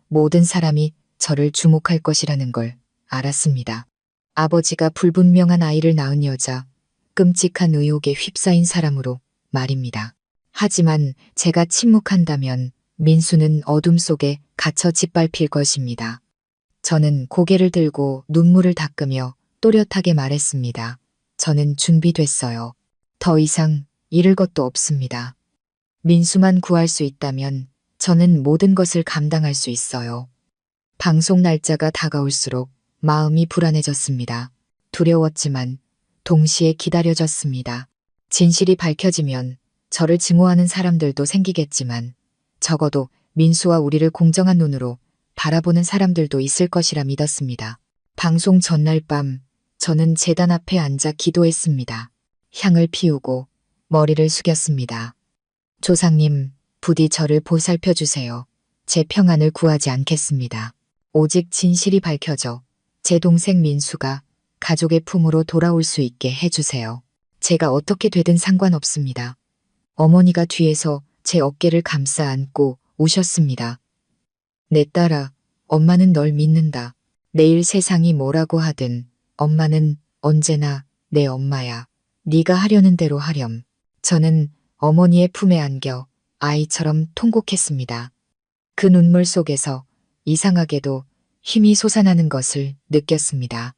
모든 사람이 저를 주목할 것이라는 걸 알았습니다. 아버지가 불분명한 아이를 낳은 여자, 끔찍한 의혹에 휩싸인 사람으로 말입니다. 하지만 제가 침묵한다면 민수는 어둠 속에 갇혀 짓밟힐 것입니다. 저는 고개를 들고 눈물을 닦으며 또렷하게 말했습니다. 저는 준비됐어요. 더 이상 잃을 것도 없습니다. 민수만 구할 수 있다면 저는 모든 것을 감당할 수 있어요. 방송 날짜가 다가올수록 마음이 불안해졌습니다. 두려웠지만 동시에 기다려졌습니다. 진실이 밝혀지면 저를 증오하는 사람들도 생기겠지만 적어도 민수와 우리를 공정한 눈으로 바라보는 사람들도 있을 것이라 믿었습니다. 방송 전날 밤 저는 제단 앞에 앉아 기도했습니다. 향을 피우고 머리를 숙였습니다. 조상님, 부디 저를 보살펴 주세요. 제 평안을 구하지 않겠습니다. 오직 진실이 밝혀져 제 동생 민수가 가족의 품으로 돌아올 수 있게 해주세요. 제가 어떻게 되든 상관없습니다. 어머니가 뒤에서 제 어깨를 감싸 안고 우셨습니다. 내 딸아, 엄마는 널 믿는다. 내일 세상이 뭐라고 하든 엄마는 언제나 내 엄마야. 네가 하려는 대로 하렴. 저는 어머니의 품에 안겨 아이처럼 통곡했습니다. 그 눈물 속에서 이상하게도 힘이 솟아나는 것을 느꼈습니다.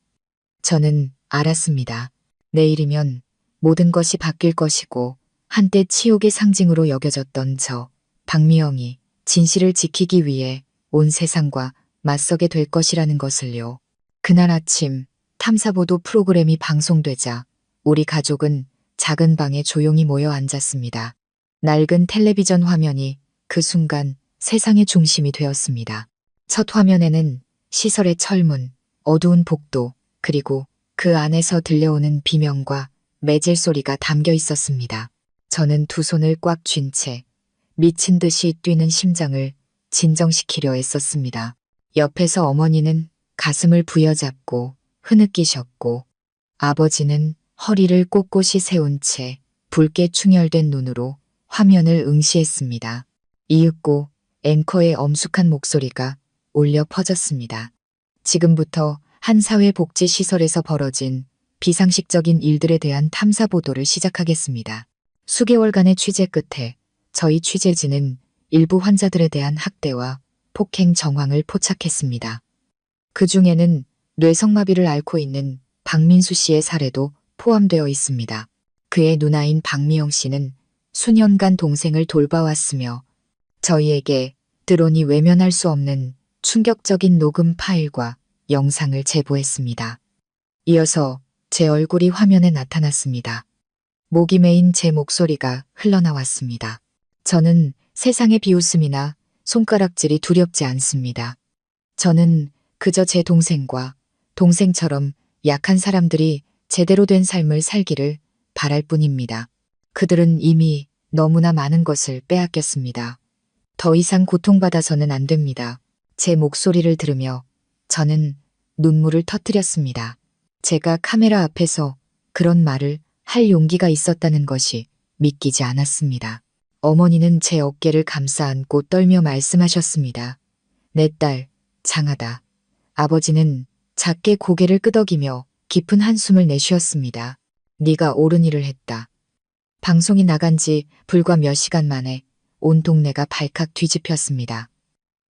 저는 알았습니다. 내일이면 모든 것이 바뀔 것이고 한때 치욕의 상징으로 여겨졌던 저 박미영이 진실을 지키기 위해 온 세상과 맞서게 될 것이라는 것을요. 그날 아침 탐사보도 프로그램이 방송되자 우리 가족은 작은 방에 조용히 모여 앉았습니다. 낡은 텔레비전 화면이 그 순간 세상의 중심이 되었습니다. 첫 화면에는 시설의 철문, 어두운 복도, 그리고 그 안에서 들려오는 비명과 매질 소리가 담겨 있었습니다. 저는 두 손을 꽉 쥔 채 미친 듯이 뛰는 심장을 진정시키려 애썼습니다. 옆에서 어머니는 가슴을 부여잡고 흐느끼셨고 아버지는 허리를 꼿꼿이 세운 채 붉게 충혈된 눈으로 화면을 응시했습니다. 이윽고 앵커의 엄숙한 목소리가 울려 퍼졌습니다. 지금부터 한 사회복지시설에서 벌어진 비상식적인 일들에 대한 탐사 보도를 시작하겠습니다. 수개월간의 취재 끝에 저희 취재진은 일부 환자들에 대한 학대와 폭행 정황을 포착했습니다. 그 중에는 뇌성마비를 앓고 있는 박민수 씨의 사례도 포함되어 있습니다. 그의 누나인 박미영 씨는 수년간 동생을 돌봐왔으며 저희에게 드론이 외면할 수 없는 충격적인 녹음 파일과 영상을 제보했습니다. 이어서 제 얼굴이 화면에 나타났습니다. 목이 메인 제 목소리가 흘러나왔습니다. 저는 세상의 비웃음이나 손가락질이 두렵지 않습니다. 저는 그저 제 동생과 동생처럼 약한 사람들이 제대로 된 삶을 살기를 바랄 뿐입니다. 그들은 이미 너무나 많은 것을 빼앗겼습니다. 더 이상 고통받아서는 안 됩니다. 제 목소리를 들으며 저는 눈물을 터뜨렸습니다. 제가 카메라 앞에서 그런 말을 할 용기가 있었다는 것이 믿기지 않았습니다. 어머니는 제 어깨를 감싸 안고 떨며 말씀하셨습니다. 내 딸, 장하다. 아버지는 작게 고개를 끄덕이며 깊은 한숨을 내쉬었습니다. 네가 옳은 일을 했다. 방송이 나간 지 불과 몇 시간 만에 온 동네가 발칵 뒤집혔습니다.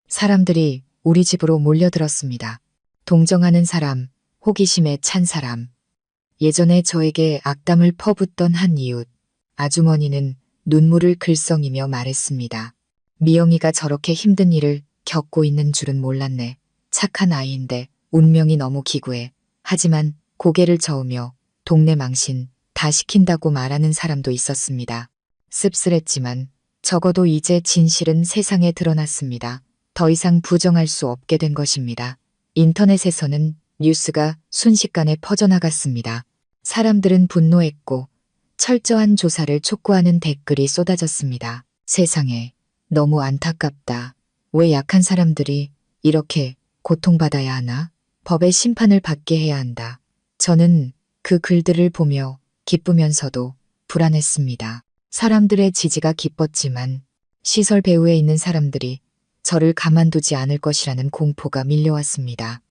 사람들이 우리 집으로 몰려들었습니다. 동정하는 사람, 호기심에 찬 사람. 예전에 저에게 악담을 퍼붓던 한 이웃, 아주머니는 눈물을 글썽이며 말했습니다. 미영이가 저렇게 힘든 일을 겪고 있는 줄은 몰랐네. 착한 아이인데 운명이 너무 기구해. 하지만 고개를 저으며 동네 망신 다 시킨다고 말하는 사람도 있었습니다. 씁쓸했지만 적어도 이제 진실은 세상에 드러났습니다. 더 이상 부정할 수 없게 된 것입니다. 인터넷에서는 뉴스가 순식간에 퍼져나갔습니다. 사람들은 분노했고 철저한 조사를 촉구하는 댓글이 쏟아졌습니다. 세상에, 너무 안타깝다. 왜 약한 사람들이 이렇게 고통받아야 하나? 법의 심판을 받게 해야 한다. 저는 그 글들을 보며 기쁘면서도 불안했습니다. 사람들의 지지가 기뻤지만 시설 배후에 있는 사람들이 저를 가만두지 않을 것이라는 공포가 밀려왔습니다.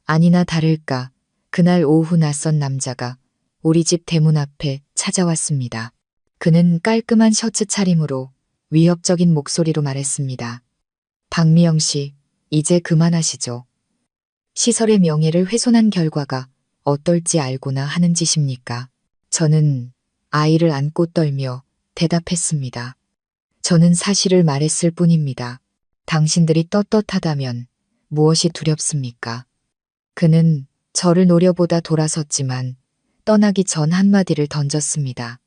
아니나 다를까 그날 오후 낯선 남자가 우리 집 대문 앞에 찾아왔습니다. 그는 깔끔한 셔츠 차림으로 위협적인 목소리로 말했습니다. 박미영 씨, 이제 그만하시죠. 시설의 명예를 훼손한 결과가 어떨지 알고나 하는 짓입니까? 저는 아이를 안고 떨며 대답했습니다. 저는 사실을 말했을 뿐입니다. 당신들이 떳떳하다면 무엇이 두렵습니까? 그는 저를 노려보다 돌아섰지만 떠나기 전 한마디를 던졌습니다.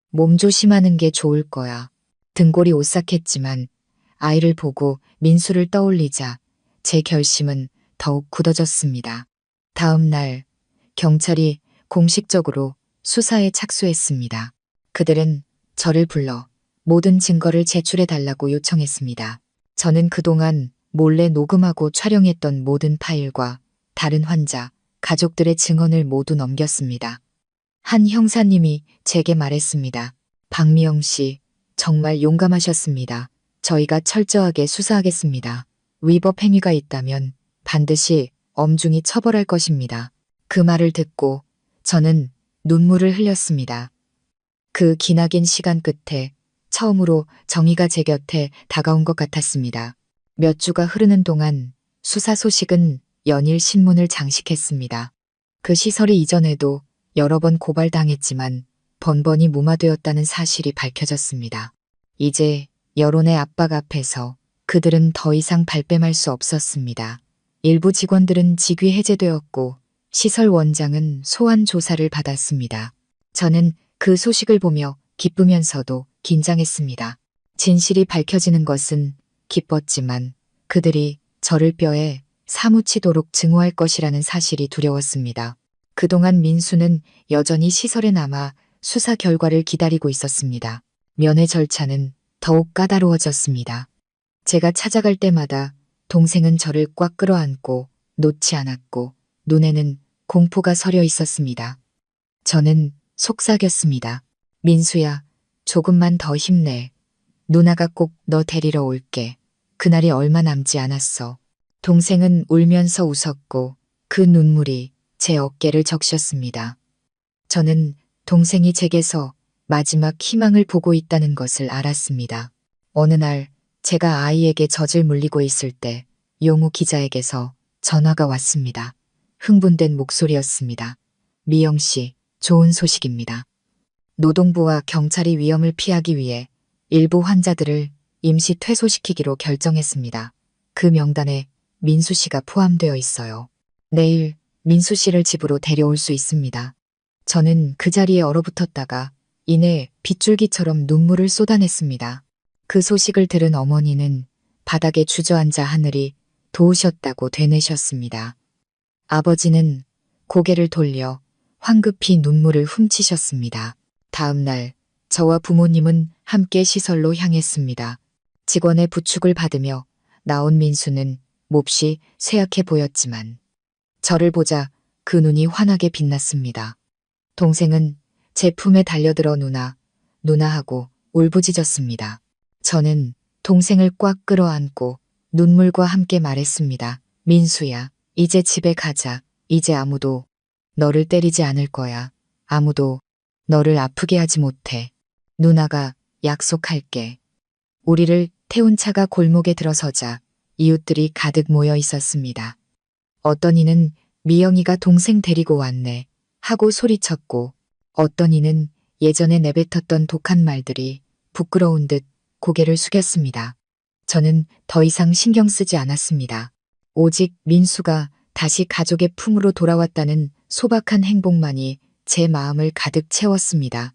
몸 조심하는 게 좋을 거야. 등골이 오싹했지만 아이를 보고 민수를 떠올리자 제 결심은 더욱 굳어졌습니다. 다음 날 경찰이 공식적으로 수사에 착수했습니다. 그들은 저를 불러 모든 증거를 제출해달라고 요청했습니다. 저는 그동안 몰래 녹음하고 촬영했던 모든 파일과 다른 환자, 가족들의 증언을 모두 넘겼습니다. 한 형사님이 제게 말했습니다. 박미영 씨, 정말 용감하셨습니다. 저희가 철저하게 수사하겠습니다. 위법 행위가 있다면 반드시 엄중히 처벌할 것입니다. 그 말을 듣고 저는 눈물을 흘렸습니다. 그 기나긴 시간 끝에 처음으로 정의가 제 곁에 다가온 것 같았습니다. 몇 주가 흐르는 동안 수사 소식은 연일 신문을 장식했습니다. 그 시설이 이전에도 여러 번 고발당했지만 번번이 무마되었다는 사실이 밝혀졌습니다. 이제 여론의 압박 앞에서 그들은 더 이상 발뺌할 수 없었습니다. 일부 직원들은 직위 해제되었고 시설 원장은 소환 조사를 받았습니다. 저는 그 소식을 보며 기쁘면서도 긴장했습니다. 진실이 밝혀지는 것은 기뻤지만 그들이 저를 뼈에 사무치도록 증오할 것이라는 사실이 두려웠습니다. 그동안 민수는 여전히 시설에 남아 수사 결과를 기다리고 있었습니다. 면회 절차는 더욱 까다로워졌습니다. 제가 찾아갈 때마다 동생은 저를 꽉 끌어안고 놓지 않았고 눈에는 공포가 서려 있었습니다. 저는 속삭였습니다. 민수야, 조금만 더 힘내. 누나가 꼭 너 데리러 올게. 그날이 얼마 남지 않았어. 동생은 울면서 웃었고 그 눈물이 제 어깨를 적셨습니다. 저는 동생이 제게서 마지막 희망을 보고 있다는 것을 알았습니다. 어느 날 제가 아이에게 젖을 물리고 있을 때 용우 기자에게서 전화가 왔습니다. 흥분된 목소리였습니다. 미영 씨, 좋은 소식입니다. 노동부와 경찰이 위험을 피하기 위해 일부 환자들을 임시 퇴소시키기로 결정했습니다. 그 명단에 민수 씨가 포함되어 있어요. 내일 민수 씨를 집으로 데려올 수 있습니다. 저는 그 자리에 얼어붙었다가 이내 빗줄기처럼 눈물을 쏟아냈습니다. 그 소식을 들은 어머니는 바닥에 주저앉아 하늘이 도우셨다고 되뇌셨습니다. 아버지는 고개를 돌려 황급히 눈물을 훔치셨습니다. 다음 날 저와 부모님은 함께 시설로 향했습니다. 직원의 부축을 받으며 나온 민수는 몹시 쇠약해 보였지만 저를 보자 그 눈이 환하게 빛났습니다. 동생은 제 품에 달려들어 누나 하고 울부짖었습니다. 저는 동생을 꽉 끌어안고 눈물과 함께 말했습니다. 민수야, 이제 집에 가자. 이제 아무도 너를 때리지 않을 거야. 아무도 너를 아프게 하지 못해. 누나가 약속할게. 우리를 태운 차가 골목에 들어서자 이웃들이 가득 모여 있었습니다. 어떤 이는 미영이가 동생 데리고 왔네 하고 소리쳤고, 어떤 이는 예전에 내뱉었던 독한 말들이 부끄러운 듯 고개를 숙였습니다. 저는 더 이상 신경 쓰지 않았습니다. 오직 민수가 다시 가족의 품으로 돌아왔다는 소박한 행복만이 제 마음을 가득 채웠습니다.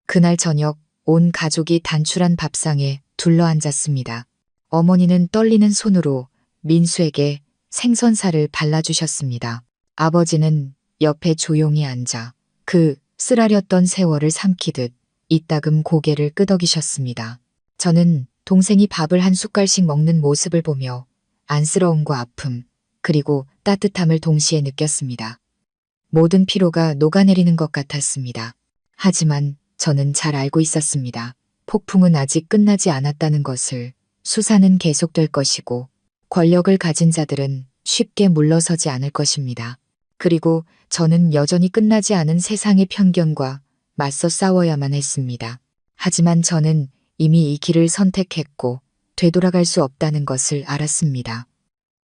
그날 저녁 온 가족이 단출한 밥상에 둘러앉았습니다. 어머니는 떨리는 손으로 민수에게 생선살을 발라주셨습니다. 아버지는 옆에 조용히 앉아 그 쓰라렸던 세월을 삼키듯 이따금 고개를 끄덕이셨습니다. 저는 동생이 밥을 한 숟갈씩 먹는 모습을 보며 안쓰러움과 아픔, 그리고 따뜻함을 동시에 느꼈습니다. 모든 피로가 녹아내리는 것 같았습니다. 하지만 저는 잘 알고 있었습니다. 폭풍은 아직 끝나지 않았다는 것을. 수사는 계속될 것이고 권력을 가진 자들은 쉽게 물러서지 않을 것입니다. 그리고 저는 여전히 끝나지 않은 세상의 편견과 맞서 싸워야만 했습니다. 하지만 저는 이미 이 길을 선택했고 되돌아갈 수 없다는 것을 알았습니다.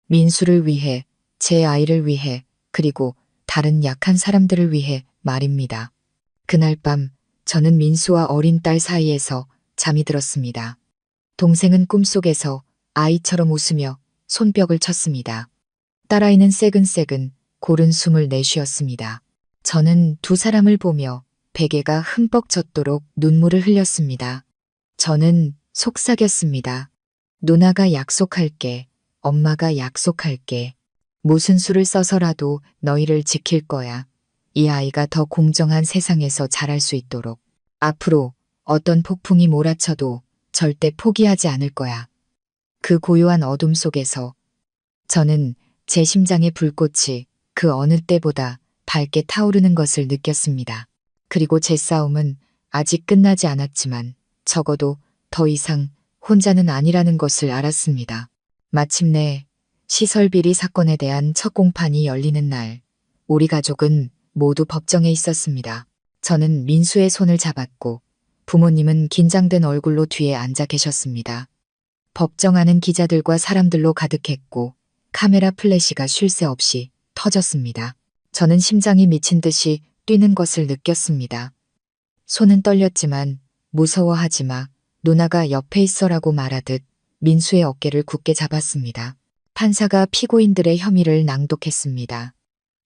민수를 위해, 제 아이를 위해, 그리고 다른 약한 사람들을 위해 말입니다. 그날 밤 저는 민수와 어린 딸 사이에서 잠이 들었습니다. 동생은 꿈속에서 아이처럼 웃으며 손뼉을 쳤습니다. 딸아이는 새근새근 고른 숨을 내쉬었습니다. 저는 두 사람을 보며 베개가 흠뻑 젖도록 눈물을 흘렸습니다. 저는 속삭였습니다. 누나가 약속할게. 엄마가 약속할게. 무슨 수를 써서라도 너희를 지킬 거야. 이 아이가 더 공정한 세상에서 자랄 수 있도록. 앞으로 어떤 폭풍이 몰아쳐도 절대 포기하지 않을 거야. 그 고요한 어둠 속에서 저는 제 심장의 불꽃이 그 어느 때보다 밝게 타오르는 것을 느꼈습니다. 그리고 제 싸움은 아직 끝나지 않았지만 적어도 더 이상 혼자는 아니라는 것을 알았습니다. 마침내 시설 비리 사건에 대한 첫 공판이 열리는 날, 우리 가족은 모두 법정에 있었습니다. 저는 민수의 손을 잡았고 부모님은 긴장된 얼굴로 뒤에 앉아 계셨습니다. 법정 안은 기자들과 사람들로 가득했고 카메라 플래시가 쉴 새 없이 터졌습니다. 저는 심장이 미친 듯이 뛰는 것을 느꼈습니다. 손은 떨렸지만 무서워하지 마. 누나가 옆에 있어라고 말하듯 민수의 어깨를 굳게 잡았습니다. 판사가 피고인들의 혐의를 낭독했습니다.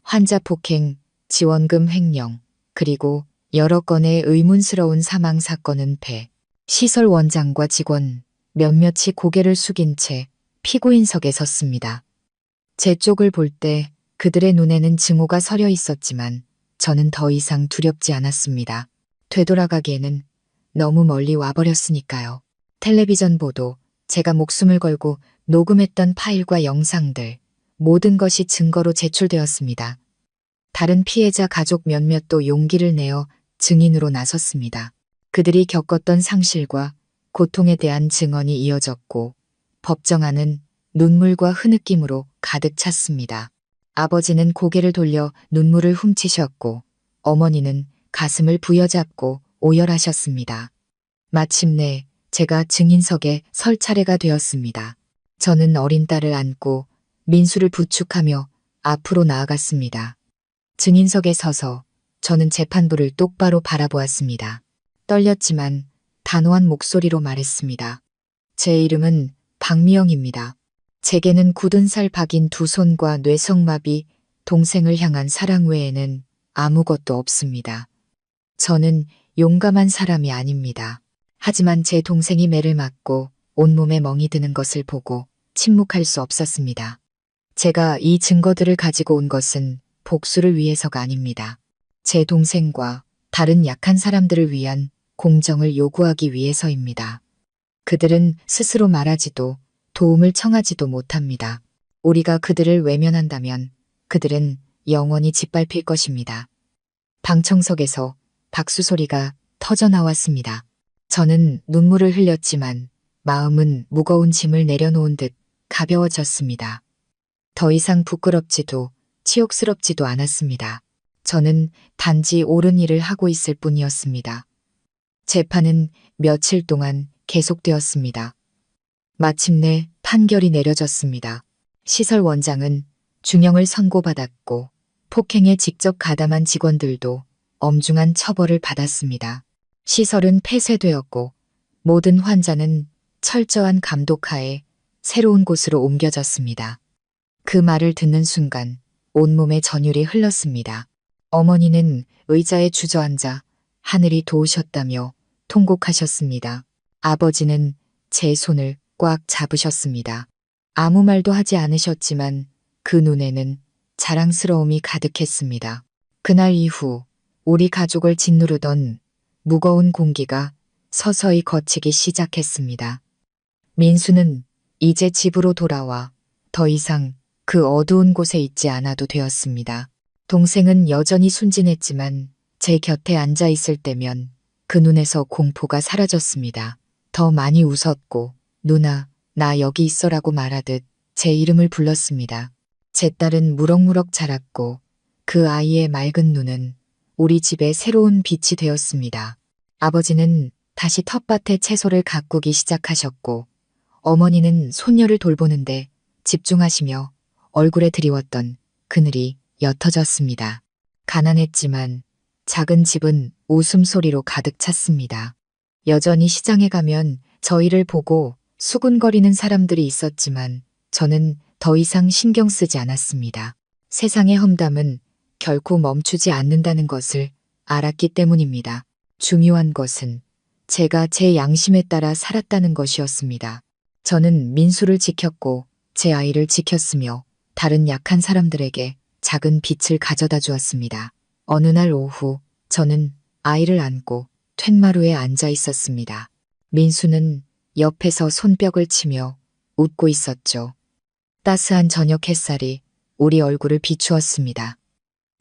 환자 폭행, 지원금 횡령, 그리고 여러 건의 의문스러운 사망 사건은 폐. 시설 원장과 직원 몇몇이 고개를 숙인 채 피고인석에 섰습니다. 제 쪽을 볼 때 그들의 눈에는 증오가 서려 있었지만 저는 더 이상 두렵지 않았습니다. 되돌아가기에는 너무 멀리 와버렸으니까요. 텔레비전 보도, 제가 목숨을 걸고 녹음했던 파일과 영상들, 모든 것이 증거로 제출되었습니다. 다른 피해자 가족 몇몇도 용기를 내어 증인으로 나섰습니다. 그들이 겪었던 상실과 고통에 대한 증언이 이어졌고 법정 안은 눈물과 흐느낌으로 가득 찼습니다. 아버지는 고개를 돌려 눈물을 훔치셨고 어머니는 가슴을 부여잡고 오열하셨습니다. 마침내 제가 증인석에 설 차례가 되었습니다. 저는 어린 딸을 안고 민수를 부축하며 앞으로 나아갔습니다. 증인석에 서서 저는 재판부를 똑바로 바라보았습니다. 떨렸지만 단호한 목소리로 말했습니다. 제 이름은 박미영입니다. 제게는 굳은 살 박인 두 손과 뇌성마비, 동생을 향한 사랑 외에는 아무것도 없습니다. 저는 용감한 사람이 아닙니다. 하지만 제 동생이 매를 맞고 온몸에 멍이 드는 것을 보고 침묵할 수 없었습니다. 제가 이 증거들을 가지고 온 것은 복수를 위해서가 아닙니다. 제 동생과 다른 약한 사람들을 위한 공정을 요구하기 위해서입니다. 그들은 스스로 말하지도 도움을 청하지도 못합니다. 우리가 그들을 외면한다면 그들은 영원히 짓밟힐 것입니다. 방청석에서 박수 소리가 터져 나왔습니다. 저는 눈물을 흘렸지만 마음은 무거운 짐을 내려놓은 듯 가벼워졌습니다. 더 이상 부끄럽지도 치욕스럽지도 않았습니다. 저는 단지 옳은 일을 하고 있을 뿐이었습니다. 재판은 며칠 동안 계속되었습니다. 마침내 판결이 내려졌습니다. 시설 원장은 중형을 선고받았고 폭행에 직접 가담한 직원들도 엄중한 처벌을 받았습니다. 시설은 폐쇄되었고 모든 환자는 철저한 감독하에 새로운 곳으로 옮겨졌습니다. 그 말을 듣는 순간 온몸에 전율이 흘렀습니다. 어머니는 의자에 주저앉아 하늘이 도우셨다며 통곡하셨습니다. 아버지는 제 손을 꽉 잡으셨습니다. 아무 말도 하지 않으셨지만 그 눈에는 자랑스러움이 가득했습니다. 그날 이후 우리 가족을 짓누르던 무거운 공기가 서서히 걷히기 시작했습니다. 민수는 이제 집으로 돌아와 더 이상 그 어두운 곳에 있지 않아도 되었습니다. 동생은 여전히 순진했지만 제 곁에 앉아 있을 때면 그 눈에서 공포가 사라졌습니다. 더 많이 웃었고 누나, 나 여기 있어라고 말하듯 제 이름을 불렀습니다. 제 딸은 무럭무럭 자랐고 그 아이의 맑은 눈은 우리 집의 새로운 빛이 되었습니다. 아버지는 다시 텃밭에 채소를 가꾸기 시작하셨고 어머니는 손녀를 돌보는데 집중하시며 얼굴에 드리웠던 그늘이 옅어졌습니다. 가난했지만 작은 집은 웃음소리로 가득 찼습니다. 여전히 시장에 가면 저희를 보고 수군거리는 사람들이 있었지만 저는 더 이상 신경 쓰지 않았습니다. 세상의 험담은 결코 멈추지 않는다는 것을 알았기 때문입니다. 중요한 것은 제가 제 양심에 따라 살았다는 것이었습니다. 저는 민수를 지켰고 제 아이를 지켰으며 다른 약한 사람들에게 작은 빛을 가져다 주었습니다. 어느 날 오후 저는 아이를 안고 툇마루에 앉아 있었습니다. 민수는 옆에서 손뼉을 치며 웃고 있었죠. 따스한 저녁 햇살이 우리 얼굴을 비추었습니다.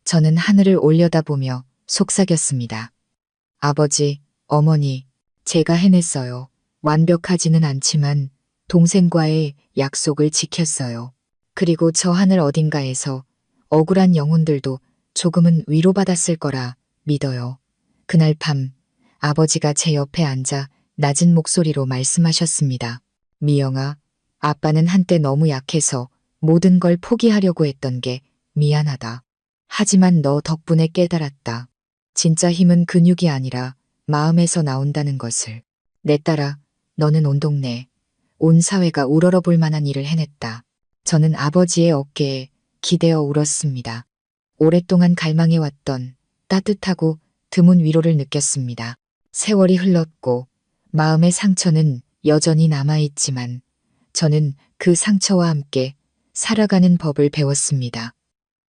저는 하늘을 올려다보며 속삭였습니다. 아버지, 어머니, 제가 해냈어요. 완벽하지는 않지만 동생과의 약속을 지켰어요. 그리고 저 하늘 어딘가에서 억울한 영혼들도 조금은 위로받았을 거라 믿어요. 그날 밤 아버지가 제 옆에 앉아 낮은 목소리로 말씀하셨습니다. 미영아, 아빠는 한때 너무 약해서 모든 걸 포기하려고 했던 게 미안하다. 하지만 너 덕분에 깨달았다. 진짜 힘은 근육이 아니라 마음에서 나온다는 것을. 내 딸아, 너는 온 동네, 온 사회가 우러러볼 만한 일을 해냈다. 저는 아버지의 어깨에 기대어 울었습니다. 오랫동안 갈망해왔던 따뜻하고 드문 위로를 느꼈습니다. 세월이 흘렀고 마음의 상처는 여전히 남아있지만 저는 그 상처와 함께 살아가는 법을 배웠습니다.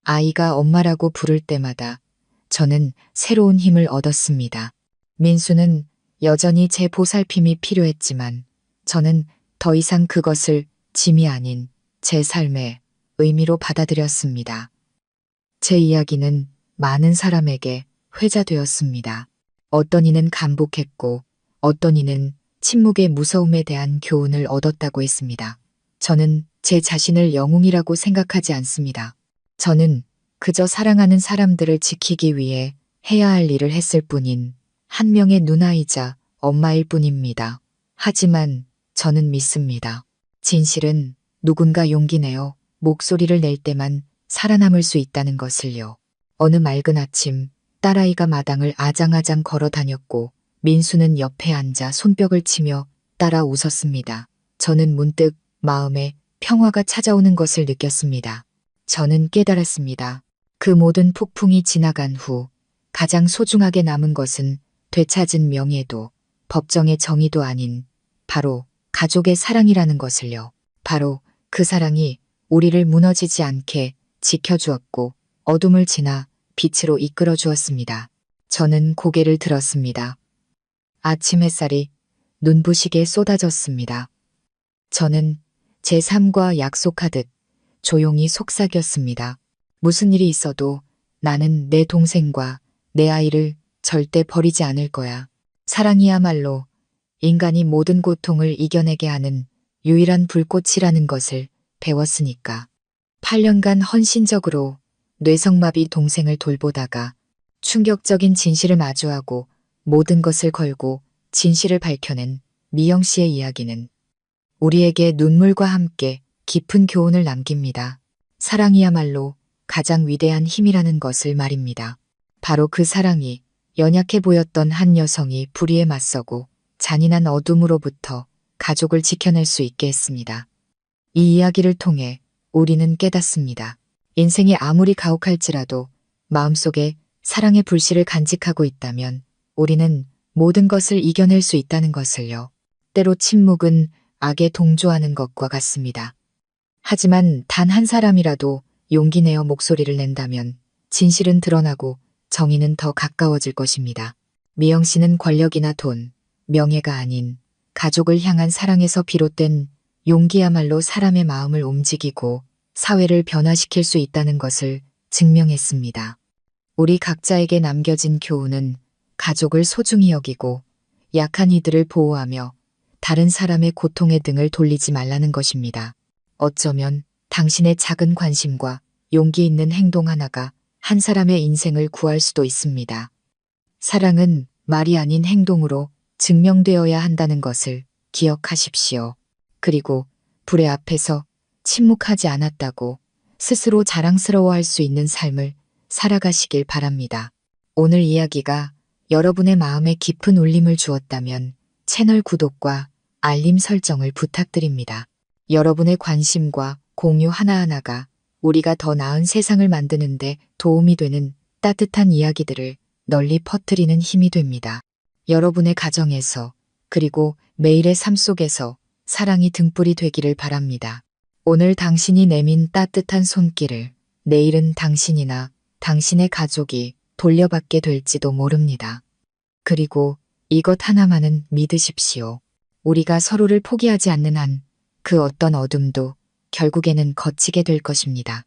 아이가 엄마라고 부를 때마다 저는 새로운 힘을 얻었습니다. 민수는 여전히 제 보살핌이 필요했지만 저는 더 이상 그것을 짐이 아닌 제 삶의 의미로 받아들였습니다. 제 이야기는 많은 사람에게 회자되었습니다. 어떤 이는 감복했고 어떤 이는 침묵의 무서움에 대한 교훈을 얻었다고 했습니다. 저는 제 자신을 영웅이라고 생각하지 않습니다. 저는 그저 사랑하는 사람들을 지키기 위해 해야 할 일을 했을 뿐인 한 명의 누나이자 엄마일 뿐입니다. 하지만 저는 믿습니다. 진실은 누군가 용기 내어 목소리를 낼 때만 살아남을 수 있다는 것을요. 어느 맑은 아침 딸아이가 마당을 아장아장 걸어 다녔고 민수는 옆에 앉아 손뼉을 치며 따라 웃었습니다. 저는 문득 마음에 평화가 찾아오는 것을 느꼈습니다. 저는 깨달았습니다. 그 모든 폭풍이 지나간 후 가장 소중하게 남은 것은 되찾은 명예도 법정의 정의도 아닌 바로 가족의 사랑이라는 것을요. 바로 그 사랑이 우리를 무너지지 않게 지켜주었고 어둠을 지나 빛으로 이끌어 주었습니다. 저는 고개를 들었습니다. 아침 햇살이 눈부시게 쏟아졌습니다. 저는 제 삶과 약속하듯 조용히 속삭였습니다. 무슨 일이 있어도 나는 내 동생과 내 아이를 절대 버리지 않을 거야. 사랑이야말로 인간이 모든 고통을 이겨내게 하는 유일한 불꽃이라는 것을 배웠으니까. 8년간 헌신적으로 뇌성마비 동생을 돌보다가 충격적인 진실을 마주하고 모든 것을 걸고 진실을 밝혀낸 미영 씨의 이야기는 우리에게 눈물과 함께 깊은 교훈을 남깁니다. 사랑이야말로 가장 위대한 힘이라는 것을 말입니다. 바로 그 사랑이 연약해 보였던 한 여성이 불의에 맞서고 잔인한 어둠으로부터 가족을 지켜낼 수 있게 했습니다. 이 이야기를 통해 우리는 깨닫습니다. 인생이 아무리 가혹할지라도 마음속에 사랑의 불씨를 간직하고 있다면 우리는 모든 것을 이겨낼 수 있다는 것을요. 때로 침묵은 악에 동조하는 것과 같습니다. 하지만 단 한 사람이라도 용기 내어 목소리를 낸다면 진실은 드러나고 정의는 더 가까워질 것입니다. 미영 씨는 권력이나 돈, 명예가 아닌 가족을 향한 사랑에서 비롯된 용기야말로 사람의 마음을 움직이고 사회를 변화시킬 수 있다는 것을 증명했습니다. 우리 각자에게 남겨진 교훈은 가족을 소중히 여기고 약한 이들을 보호하며 다른 사람의 고통에 등을 돌리지 말라는 것입니다. 어쩌면 당신의 작은 관심과 용기 있는 행동 하나가 한 사람의 인생을 구할 수도 있습니다. 사랑은 말이 아닌 행동으로 증명되어야 한다는 것을 기억하십시오. 그리고 불의 앞에서 침묵하지 않았다고 스스로 자랑스러워할 수 있는 삶을 살아가시길 바랍니다. 오늘 이야기가 여러분의 마음에 깊은 울림을 주었다면 채널 구독과 알림 설정을 부탁드립니다. 여러분의 관심과 공유 하나하나가 우리가 더 나은 세상을 만드는데 도움이 되는 따뜻한 이야기들을 널리 퍼뜨리는 힘이 됩니다. 여러분의 가정에서 그리고 매일의 삶 속에서 사랑이 등불이 되기를 바랍니다. 오늘 당신이 내민 따뜻한 손길을 내일은 당신이나 당신의 가족이 돌려받게 될지도 모릅니다. 그리고 이것 하나만은 믿으십시오. 우리가 서로를 포기하지 않는 한 그 어떤 어둠도 결국에는 거치게 될 것입니다.